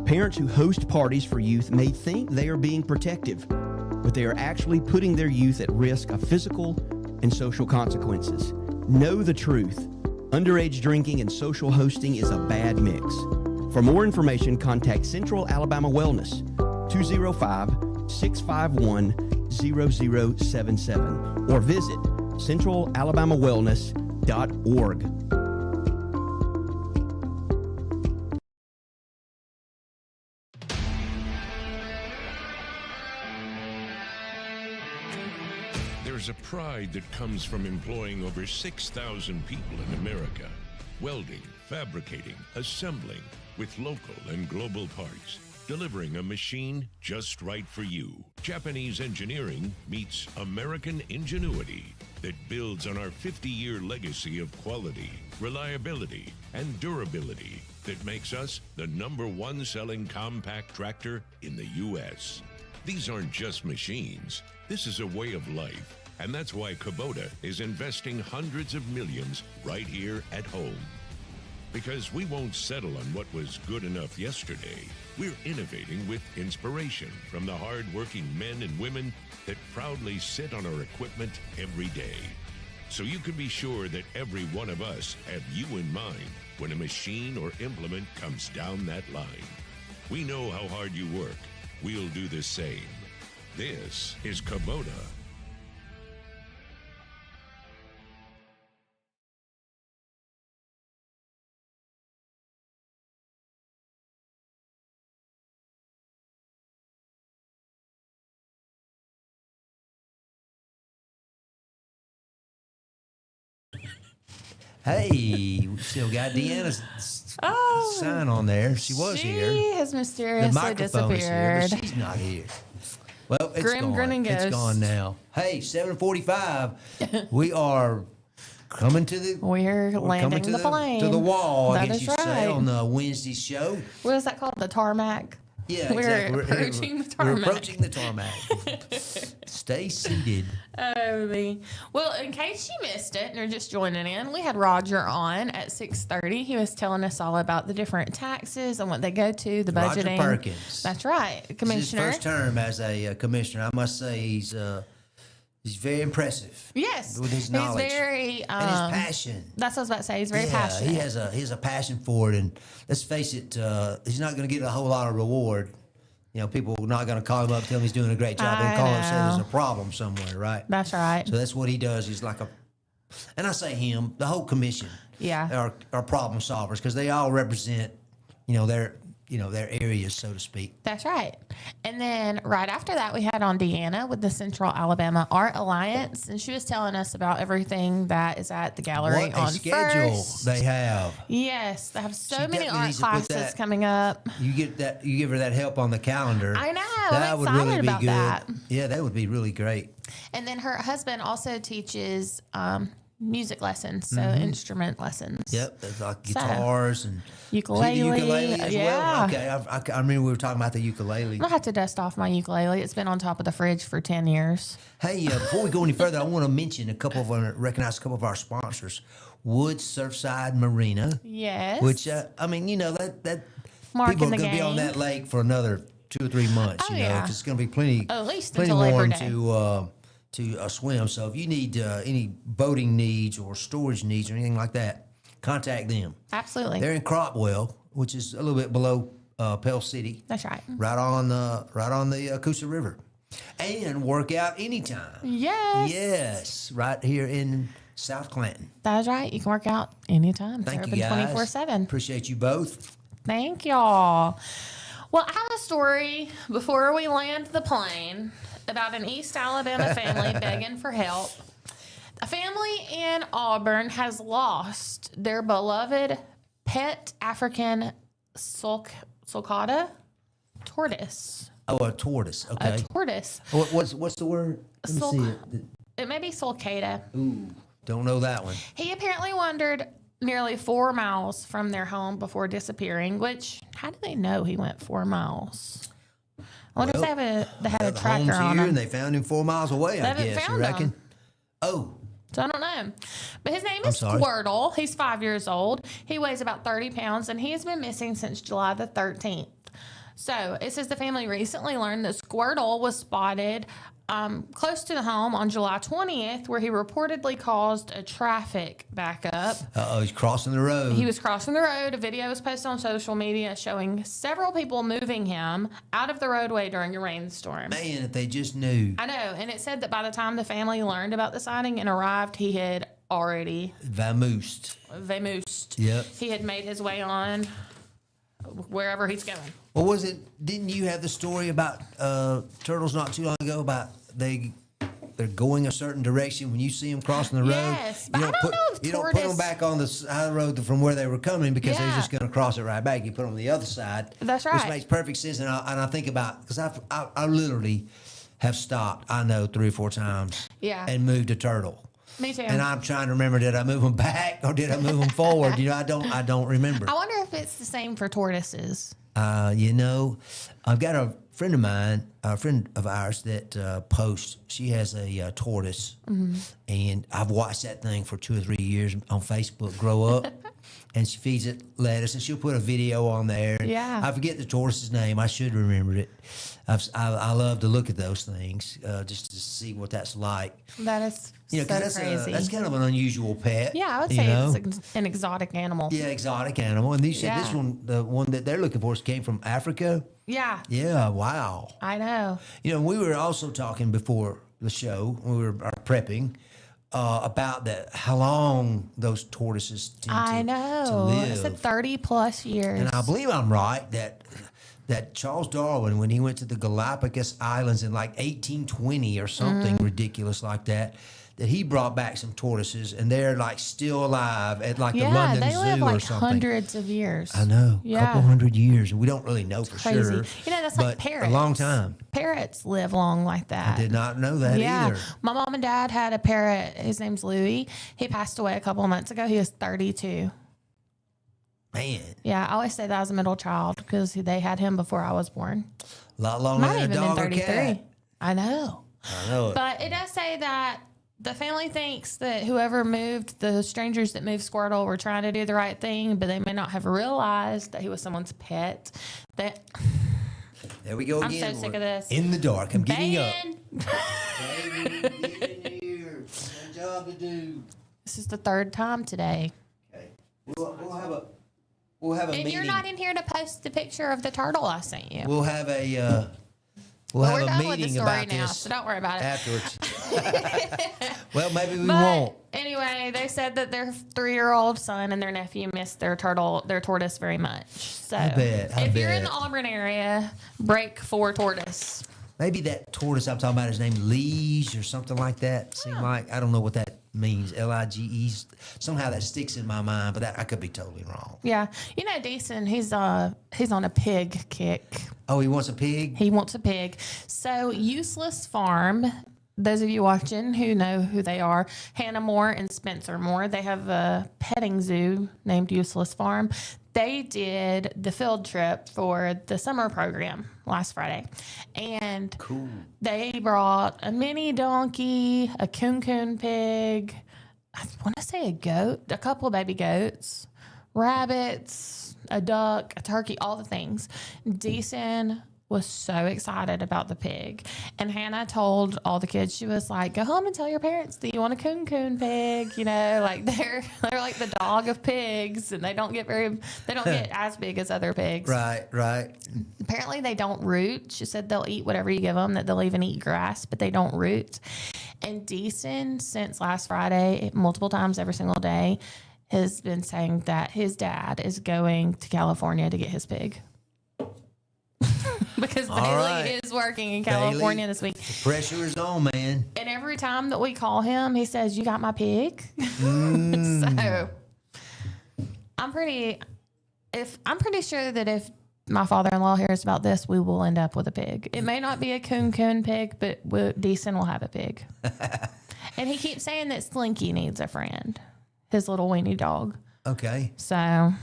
Parents who host parties for youth may think they are being protective, but they are actually putting their youth at risk of physical and social consequences. Know the truth. Underage drinking and social hosting is a bad mix. For more information, contact Central Alabama Wellness, 205-651-0077, or visit centralalabamawellness.org. There's a pride that comes from employing over 6,000 people in America. Welding, fabricating, assembling with local and global parts. Delivering a machine just right for you. Japanese engineering meets American ingenuity that builds on our 50-year legacy of quality, reliability, and durability that makes us the #1 selling compact tractor in the U.S. These aren't just machines. This is a way of life. And that's why Kubota is investing hundreds of millions right here at home. Because we won't settle on what was good enough yesterday. We're innovating with inspiration from the hard-working men and women that proudly sit on our equipment every day. So you can be sure that every one of us have you in mind when a machine or implement comes down that line. We know how hard you work. We'll do the same. This is Kubota. Hey, we still got Deanna's sign on there. She was here. She has The mysteriously microphone is here, disappeared. but she's not here. Well, it's Grim gone. grinning It's ghost. gone now. Hey, 7:45. We are coming to the. We're coming landing to the plane. To the wall, I That guess is you'd say, right. on the Wednesday show. What is that called? The tarmac? Yeah, We're exactly. approaching the tarmac. We're approaching the tarmac. Stay seated. Oh, me. Well, in case you missed it and you're just joining in, we had Roger on at 6:30. He was telling us all about the different taxes and what they go to, the Roger budgeting. Perkins. That's right, This is his Commissioner. first term as a commissioner. I must say he's very impressive. Yes, With his knowledge. he's very And his passion. That's what I was about to say. He's very passionate. He has a passion for it, and let's face it, he's not going to get a whole lot of reward. You know, people are not going to call him up, tell him he's doing a great job, I and call him and say there's know. a problem somewhere, right? That's right. So that's what he does. He's like and I say him, the whole commission, Yeah. are problem solvers because they all represent, their areas, so to speak. That's right. And then right after that, we had on Deanna with the Central Alabama Art Alliance, and she was telling us about everything that is at the gallery What on a schedule First. they have. Yes, they have so She many definitely art needs to put classes that- coming up. You give her that help on the calendar. I know. That I'm would excited really be about good. that. Yeah, that would be really great. And then her husband also teaches music lessons, so instrument lessons. Yep, there's like guitars and Ukulele, See the ukulele as yeah. well. Okay, I remember we were talking about the ukulele. I'll have to dust off my ukulele. It's been on top of the fridge for 10 years. Hey, before we go any further, I want to mention recognize a couple of our sponsors. Wood Surfside Marina, Yes. which that Mark people in are the going to be on game. that lake for another 2 or 3 months. Oh, you know, yeah. 'cause it's going to be plenty, At least plenty until Labor warm Day. to swim. So if you need any boating needs or storage needs or anything like that, contact them. Absolutely. They're in Cropwell, which is a little bit below Pell City, That's right. right on the Coosa River, and work out anytime. Yes. Yes, right here in South Clanton. That's right. You can work out anytime. Thank It's you, open guys. 24/7. Appreciate you both. Thank y'all. Well, I have a story before we land the plane about an East Alabama family begging for help. A family in Auburn has lost their beloved pet African sulcata tortoise. Oh, a tortoise. Okay. A tortoise. What's the word? Let me Sulc- see it. it may be sulcata. Ooh, don't know that one. He apparently wandered nearly 4 miles from their home before disappearing, which, how do they know he went 4 miles? I wonder if they had a The tracker home's on here him. and they found him 4 miles away, I haven't guess. You found reckon? him. Oh, So I don't know. But his name I'm is sorry. Squirtle. He's 5 years old. He weighs about 30 pounds, and he has been missing since July the 13th. So it says the family recently learned that Squirtle was spotted close to the home on July 20th, where he reportedly caused a traffic backup. he's crossing the road. He was crossing the road. A video was posted on social media showing several people moving him out of the roadway during a rainstorm. Man, if they just knew. I know, and it said that by the time the family learned about the sighting and arrived, he had already Vamoosed. vamoosed. Yep. He had made his way on wherever he's going. What was it? Didn't you have the story about turtles not too long ago about they're going a certain direction when you see them crossing the road? Yes, but I don't know if you don't put them tortoise- back on the side of the road from where they were coming because they're Yeah. just going to cross it right back. You put them on the other side. That's Which right. makes perfect sense. And I think about because I literally have stopped. I know 3 or 4 times. Yeah. And moved a turtle. Me too. And I'm trying to remember, did I move them back or did I move them forward? I don't remember. I wonder if it's the same for tortoises. I've got a friend of mine, a friend of ours that posts. She has a tortoise, and I've watched that thing for 2 or 3 years on Facebook grow up. And she feeds it lettuce, and she'll put a video on there. Yeah. I forget the tortoise's name. I should remember it. I love to look at those things just to see what that's like. That is so 'cause crazy. that's kind of an unusual pet. Yeah, I would you say know? it's an exotic animal. Yeah, exotic animal. And you said this Yeah. one, the one that they're looking for, came from Africa. Yeah, Yeah, wow. I know. We were also talking before the show, we were prepping, about how long those tortoises tend I to know. live. It's 30 plus years. And I believe I'm right that Charles Darwin, when he went to the Galapagos Islands in like 1820 or something ridiculous like that he brought back some tortoises, and they're like still alive at like the London they Zoo live or like something. hundreds of years. I know, Yeah. couple hundred years. We don't really know for Crazy. sure. That's but like parrots. a long time. Parrots live long like that. Did not know that either. My mom and dad had a parrot. His name's Louie. He passed away a couple of months ago. He was 32. Man, Yeah, I always say that I was a middle child because they had him before I was born. a lot longer Might than a even been dog or 33. cat. I know. I know it. But it does say that the family thinks that whoever moved, the strangers that moved Squirtle, were trying to do the right thing, but they may not have realized that he was someone's pet. That There we go I'm again. so sick We're of this. In the dark. I'm giving up. Ben, Get in here. Got a job to do. this is the 3rd time today. Okay. We'll have a And meeting. you're not in here to post the picture of the turtle I sent you. We'll have a Well, we're have a done with the meeting story about now, this so don't worry about it. afterwards. Well, maybe we But won't. anyway, they said that their 3-year-old son and their nephew missed their tortoise very much. So I if you're in bet. the Auburn area, break for tortoise. Maybe that tortoise I'm talking about is named Lige or something like that. Seem like I don't know what that means. Lige. Somehow that sticks in my mind, but I could be totally wrong. Yeah, Deason, he's on a pig kick. Oh, he wants a pig. He wants a pig. So Useless Farm. Those of you watching who know who they are, Hannah Moore and Spencer Moore, they have a petting zoo named Useless Farm. They did the field trip for the summer program last Friday. And they brought a mini donkey, a coon pig, I want to say a goat, a couple of baby goats, rabbits, a duck, a turkey, all the things. Deason was so excited about the pig. And Hannah told all the kids, she was like, go home and tell your parents that you want a coon pig. Like they're like the dog of pigs, and they don't get as big as other pigs. Right. Apparently they don't root. She said they'll eat whatever you give them, that they'll even eat grass, but they don't root. And Deason, since last Friday, multiple times every single day, has been saying that his dad is going to California to get his pig. Because Bailey right. is working in California this week. The pressure is on, man. And every time that we call him, he says, you got my pig? So I'm pretty sure that if my father-in-law hears about this, we will end up with a pig. It may not be a coon pig, but Deason will have a pig. And he keeps saying that Slinky needs a friend, his little weenie dog. Okay. So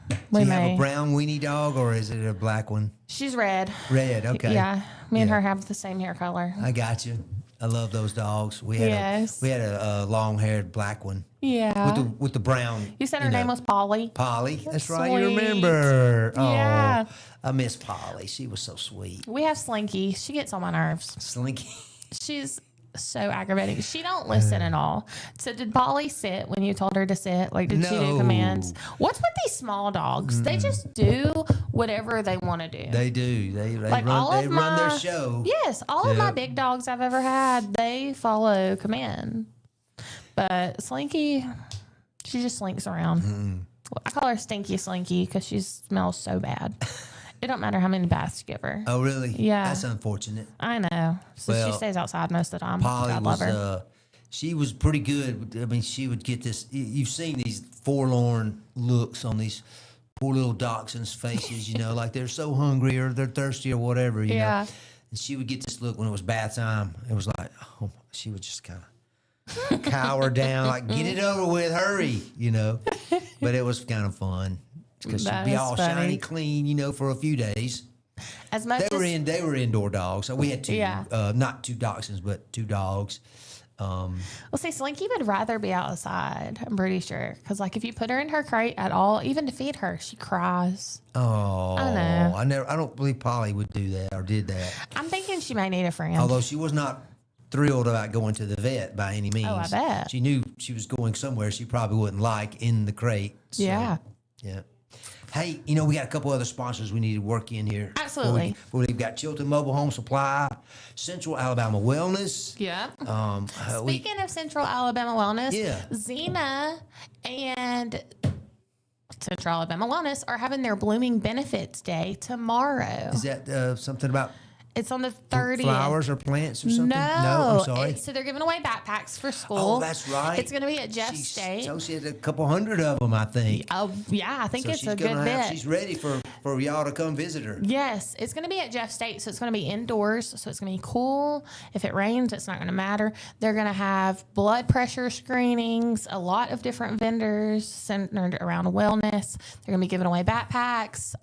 Do we you may. have a brown weenie dog or is it a black one? She's red. Red. Okay. Yeah, me and Yeah. her have the same hair color. I got you. I love those dogs. We had Yes. a long-haired black one Yeah. with the brown. You said her name was Polly. Polly. That's right. You Sweet. remember? Yeah. Oh, I miss Polly. She was so sweet. We have Slinky. She gets on my nerves. Slinky. She's so aggravating. She don't listen at all. So did Polly sit when you told her to sit? Like, did she do No. commands? What's with these small dogs? They just do whatever they want to do. They do. They Like, all run. They of run their my- show. Yes, all of my Yep. big dogs I've ever had, they follow command. But Slinky, she just slinks around. Mm-hmm. I call her Stinky Slinky because she smells so bad. It don't matter how many baths you give her. Oh, really? Yeah. That's unfortunate. I know. So Well, she stays outside most of the time. Polly I love was, her. she was pretty good. I mean, she would get this. You've seen these forlorn looks on these poor little dachshunds' faces, you know, like they're so hungry or they're thirsty or whatever, you Yeah. know. And she would get this look when it was bath time. It was like, oh, she would just kind of cower down, like, get it over with, hurry, you know. But it was kind of fun because she'd That be is all funny. shiny clean, you know, for a few days. As much as They were indoor dogs. So we had two, Yeah. not two dachshunds, but two dogs. well, see, Slinky would rather be outside. I'm pretty sure because, like, if you put her in her crate at all, even to feed her, she cries. Oh, I know. I don't believe Polly would do that or did that. I'm thinking she might need a friend. Although she was not thrilled about going to the vet by any means. Oh, I bet. She knew she was going somewhere she probably wouldn't like in the crate. So, Yeah. Yeah. Hey, you know, we got a couple other sponsors we need to work in here. Absolutely. We've got Chilton Mobile Home Supply, Central Alabama Wellness. Yeah. We, Speaking of Central Alabama Wellness, Yeah. Xena and Central Alabama Wellness are having their Blooming Benefits Day tomorrow. is that something about It's on the 30th. flowers or plants or something? No, I'm sorry. So they're giving away backpacks for school. Oh, that's right. It's going to be at Jeff State. So she had a couple hundred of them, I think. Oh, yeah, I think So it's she's a good gonna bit. She's ready for y'all to come visit her. Yes, it's going to be at Jeff State, so it's going to be indoors, so it's going to be cool. If it rains, it's not going to matter. They're going to have blood pressure screenings, a lot of different vendors centered around wellness. They're going to be giving away backpacks.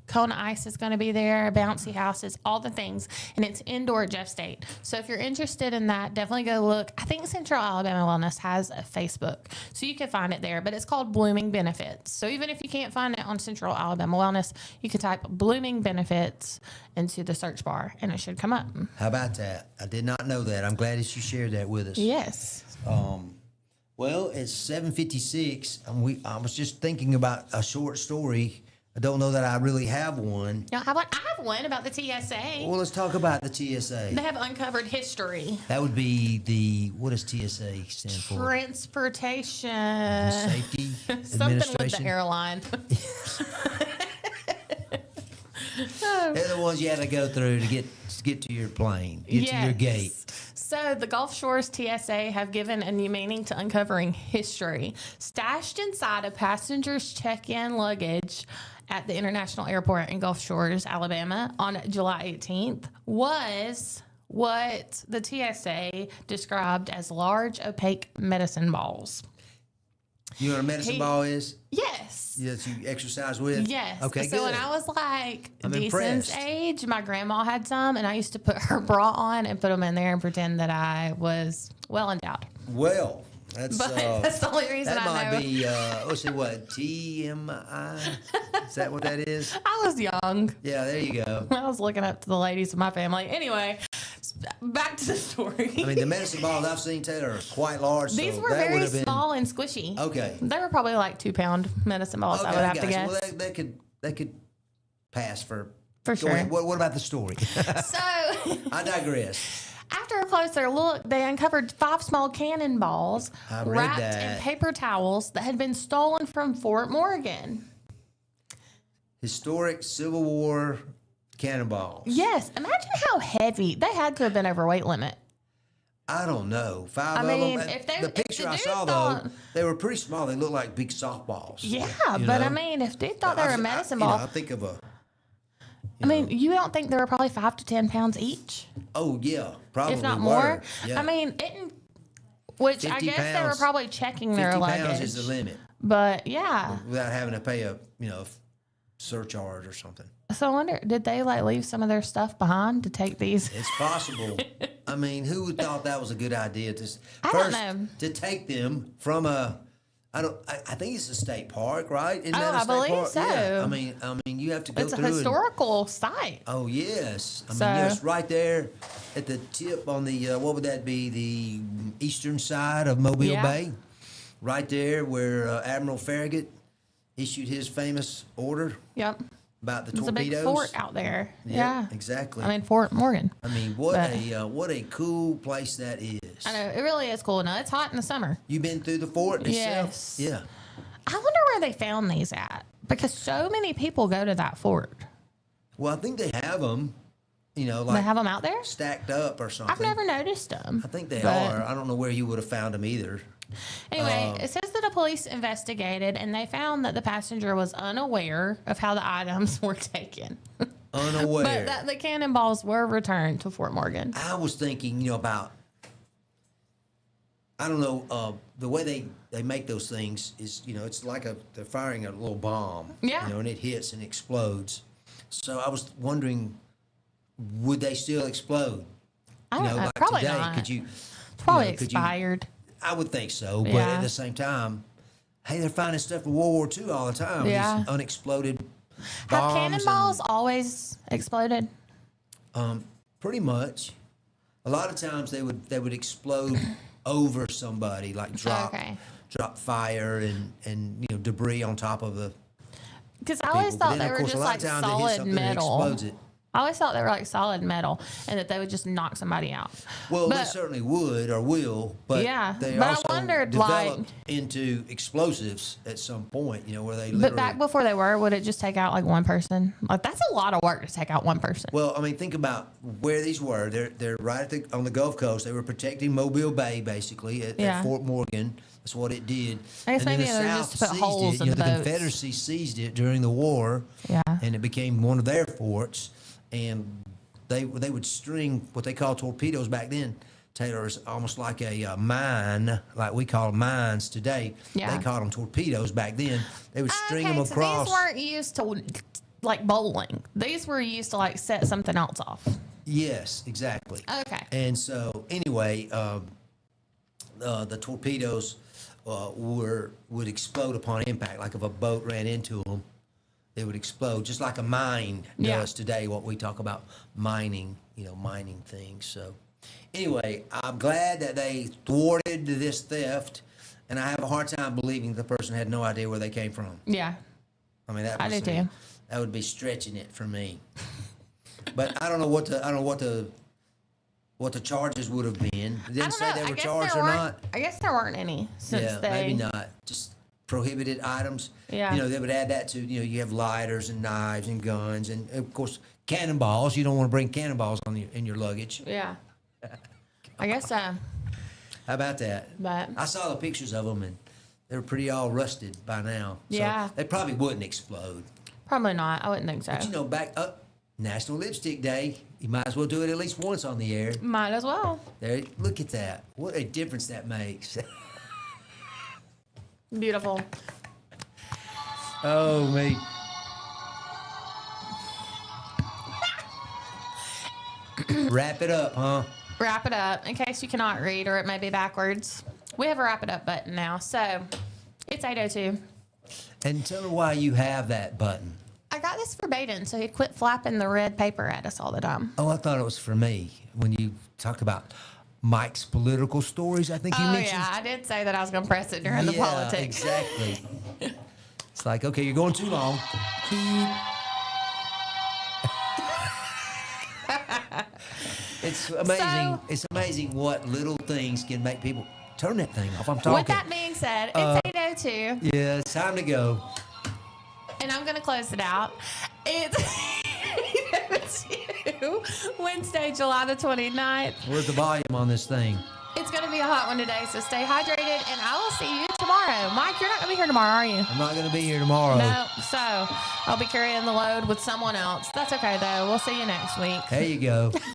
Kona Ice is going to be there, bouncy houses, all the things. And it's indoor at Jeff State. So if you're interested in that, definitely go look. I think Central Alabama Wellness has a Facebook, so you can find it there. But it's called Blooming Benefits. So even if you can't find it on Central Alabama Wellness, you can type Blooming Benefits into the search bar, and it should come up. How about that? I did not know that. I'm glad that you shared that with us. Yes. Well, it's 7:56, and I was just thinking about a short story. I don't know that I really have one. Now, I have one about the TSA. Well, let's talk about the TSA. They have uncovered history. That would be what does TSA stand for? Transportation. Safety Something with the Administration. airline. They're the ones you had to go through to get to your plane, get to your gate. So the Gulf Shores TSA have given a new meaning to uncovering history. Stashed inside a passenger's check-in luggage at the International Airport in Gulf Shores, Alabama, on July 18th was what the TSA described as large, opaque medicine balls. You know what a medicine ball is? Yes. That you exercise with? Yes. Okay, so good. when I was like I'm Deacon's impressed. age, my grandma had some, and I used to put her bra on and put them in there and pretend that I was well endowed. Well, that's But that's the only reason that I might know. be let's see what TMI is that what that is? I was young. Yeah, there you go. I was looking up to the ladies of my family. Anyway, back to the story. I mean, the medicine balls I've seen, Taylor, are quite large. These so were that very would have been, small and squishy. Okay. They were probably like 2-pound medicine balls, Okay, I would have to gotcha. guess. Well, they could pass for For Go sure. ahead. What about the story? So, I digress. after a closer look, they uncovered 5 small cannonballs I read wrapped that. in paper towels that had been stolen from Fort Morgan. Historic Civil War cannonballs. Yes, imagine how heavy. They had to have been over weight limit. I don't know. 5 I of mean, them. if they- the if the picture I dude saw, thought- though, they were pretty small. They looked like big softballs. Yeah, you but know? I mean, if they thought they were a medicine you know, ball, I think of a. I mean, you don't think they were probably 5 to 10 pounds each, Oh yeah, probably if not were. more? Yeah. I mean, isn't Which I 50 guess they were pounds- probably checking their 50 luggage. pounds is the limit But yeah. without having to pay a surcharge or something. So I wonder, did they like leave some of their stuff behind to take these? It's possible. I mean, who would thought that was a good idea? I don't know. To take them from I think it's a state park, right? Isn't that a I state believe park? so. Yeah. I mean, you have to go It's a through. historical site. Oh yes, I mean, So- yes, right there at the tip on the what would that be? The eastern side of Mobile Yeah. Bay, right there where Admiral Farragut issued his famous order Yep. about the There's a torpedoes. big fort out there. Yeah. exactly. I mean, Fort Morgan. I mean, what a cool place that is. I know. It really is cool. Now, it's hot in the summer. You been through the fort itself? Yes. Yeah. I wonder where they found these at because so many people go to that fort. Well, I think they have them, They like have them out there? stacked up or something. I've never noticed them. I think they but- are. I don't know where you would have found them either. Anyway, it says that the police investigated and they found that the passenger was unaware of how the items were taken. Unaware. But that the cannonballs were returned to Fort Morgan. I was thinking, about, I don't know, the way they make those things is, it's like they're firing a little bomb. Yeah. And it hits and explodes. So I was wondering, would they still explode? I don't know. Like Probably today, not. could you? It's probably could you- expired. I would think so, but Yeah. at the same time, hey, they're finding stuff from World War II all the time. Yeah. These unexploded Have bombs. cannonballs always exploded? Pretty much. A lot of times they would explode over somebody, like drop fire and debris on top of the Because I always people. But thought then, they of were course, a just lot like of times they hit solid something and it metal. explodes it. I always thought they were like solid metal and that they would just knock somebody out. Well, they But- certainly would or will, but Yeah, they but I also wondered, developed into explosives at some point, where they literally. But back before they were, would it just take out like one person? Like that's a lot of work to take out one person. Well, I mean, think about where these were. They're right on the Gulf Coast. They were protecting Mobile Bay, basically, at Fort Morgan. That's what it did. I guess and then maybe the they were South just to put seized holes it. in The boats. Confederacy seized it during the war. Yeah. And it became one of their forts. And they would string what they call torpedoes back then. Taylor, is almost like a mine, like we call mines today. Yeah. They called them torpedoes back then. They would string them So across. these weren't used to like bowling. These were used to like set something else off. Yes, exactly. Okay. And so, anyway, the torpedoes would explode upon impact. Like if a boat ran into them, they would explode, just like a mine Yeah. does today. What we talk about mining, mining things. So, anyway, I'm glad that they thwarted this theft, and I have a hard time believing the person had no idea where they came from. Yeah. I mean, that I was do too. that would be stretching it for me. But I don't know what the charges would have been. It I didn't don't say know. they I were guess charged there or weren't- not. I guess there weren't any since Yeah, they. maybe not. Just prohibited items. Yeah. They would add that to, you have lighters and knives and guns and, of course, cannonballs. You don't want to bring cannonballs in your luggage. Yeah. I guess so. How about that? But- I saw the pictures of them, and they were pretty all rusted by now. So Yeah. they probably wouldn't explode. Probably not. I wouldn't think so. But, back up National Lipstick Day, you might as well do it at least once on the air. Might as well. There, look at that. What a difference that makes. Beautiful. Oh, me. Wrap it up, huh? Wrap it up in case you cannot read or it may be backwards. We have a wrap it up button now. So it's 8:02. And tell me why you have that button. I got this for Baden so he'd quit flapping the red paper at us all the time. Oh, I thought it was for me. When you talk about Mike's political stories, I think you Oh, mentioned. yeah. I did say that I was going to press it during the politics. Exactly. It's like, okay, you're going too long. It's amazing. It's amazing what little things can make people turn that thing off. I'm talking. With that being said, it's 8:02. Yeah, it's time to go. And I'm going to close it out. It's 8:02, Wednesday, July the 29th. Where's the volume on this thing? It's going to be a hot one today, so stay hydrated, and I will see you tomorrow. Mike, you're not going to be here tomorrow, are you? I'm not going to be here tomorrow. No, so I'll be carrying the load with someone else. That's okay, though. We'll see you next week. There you go.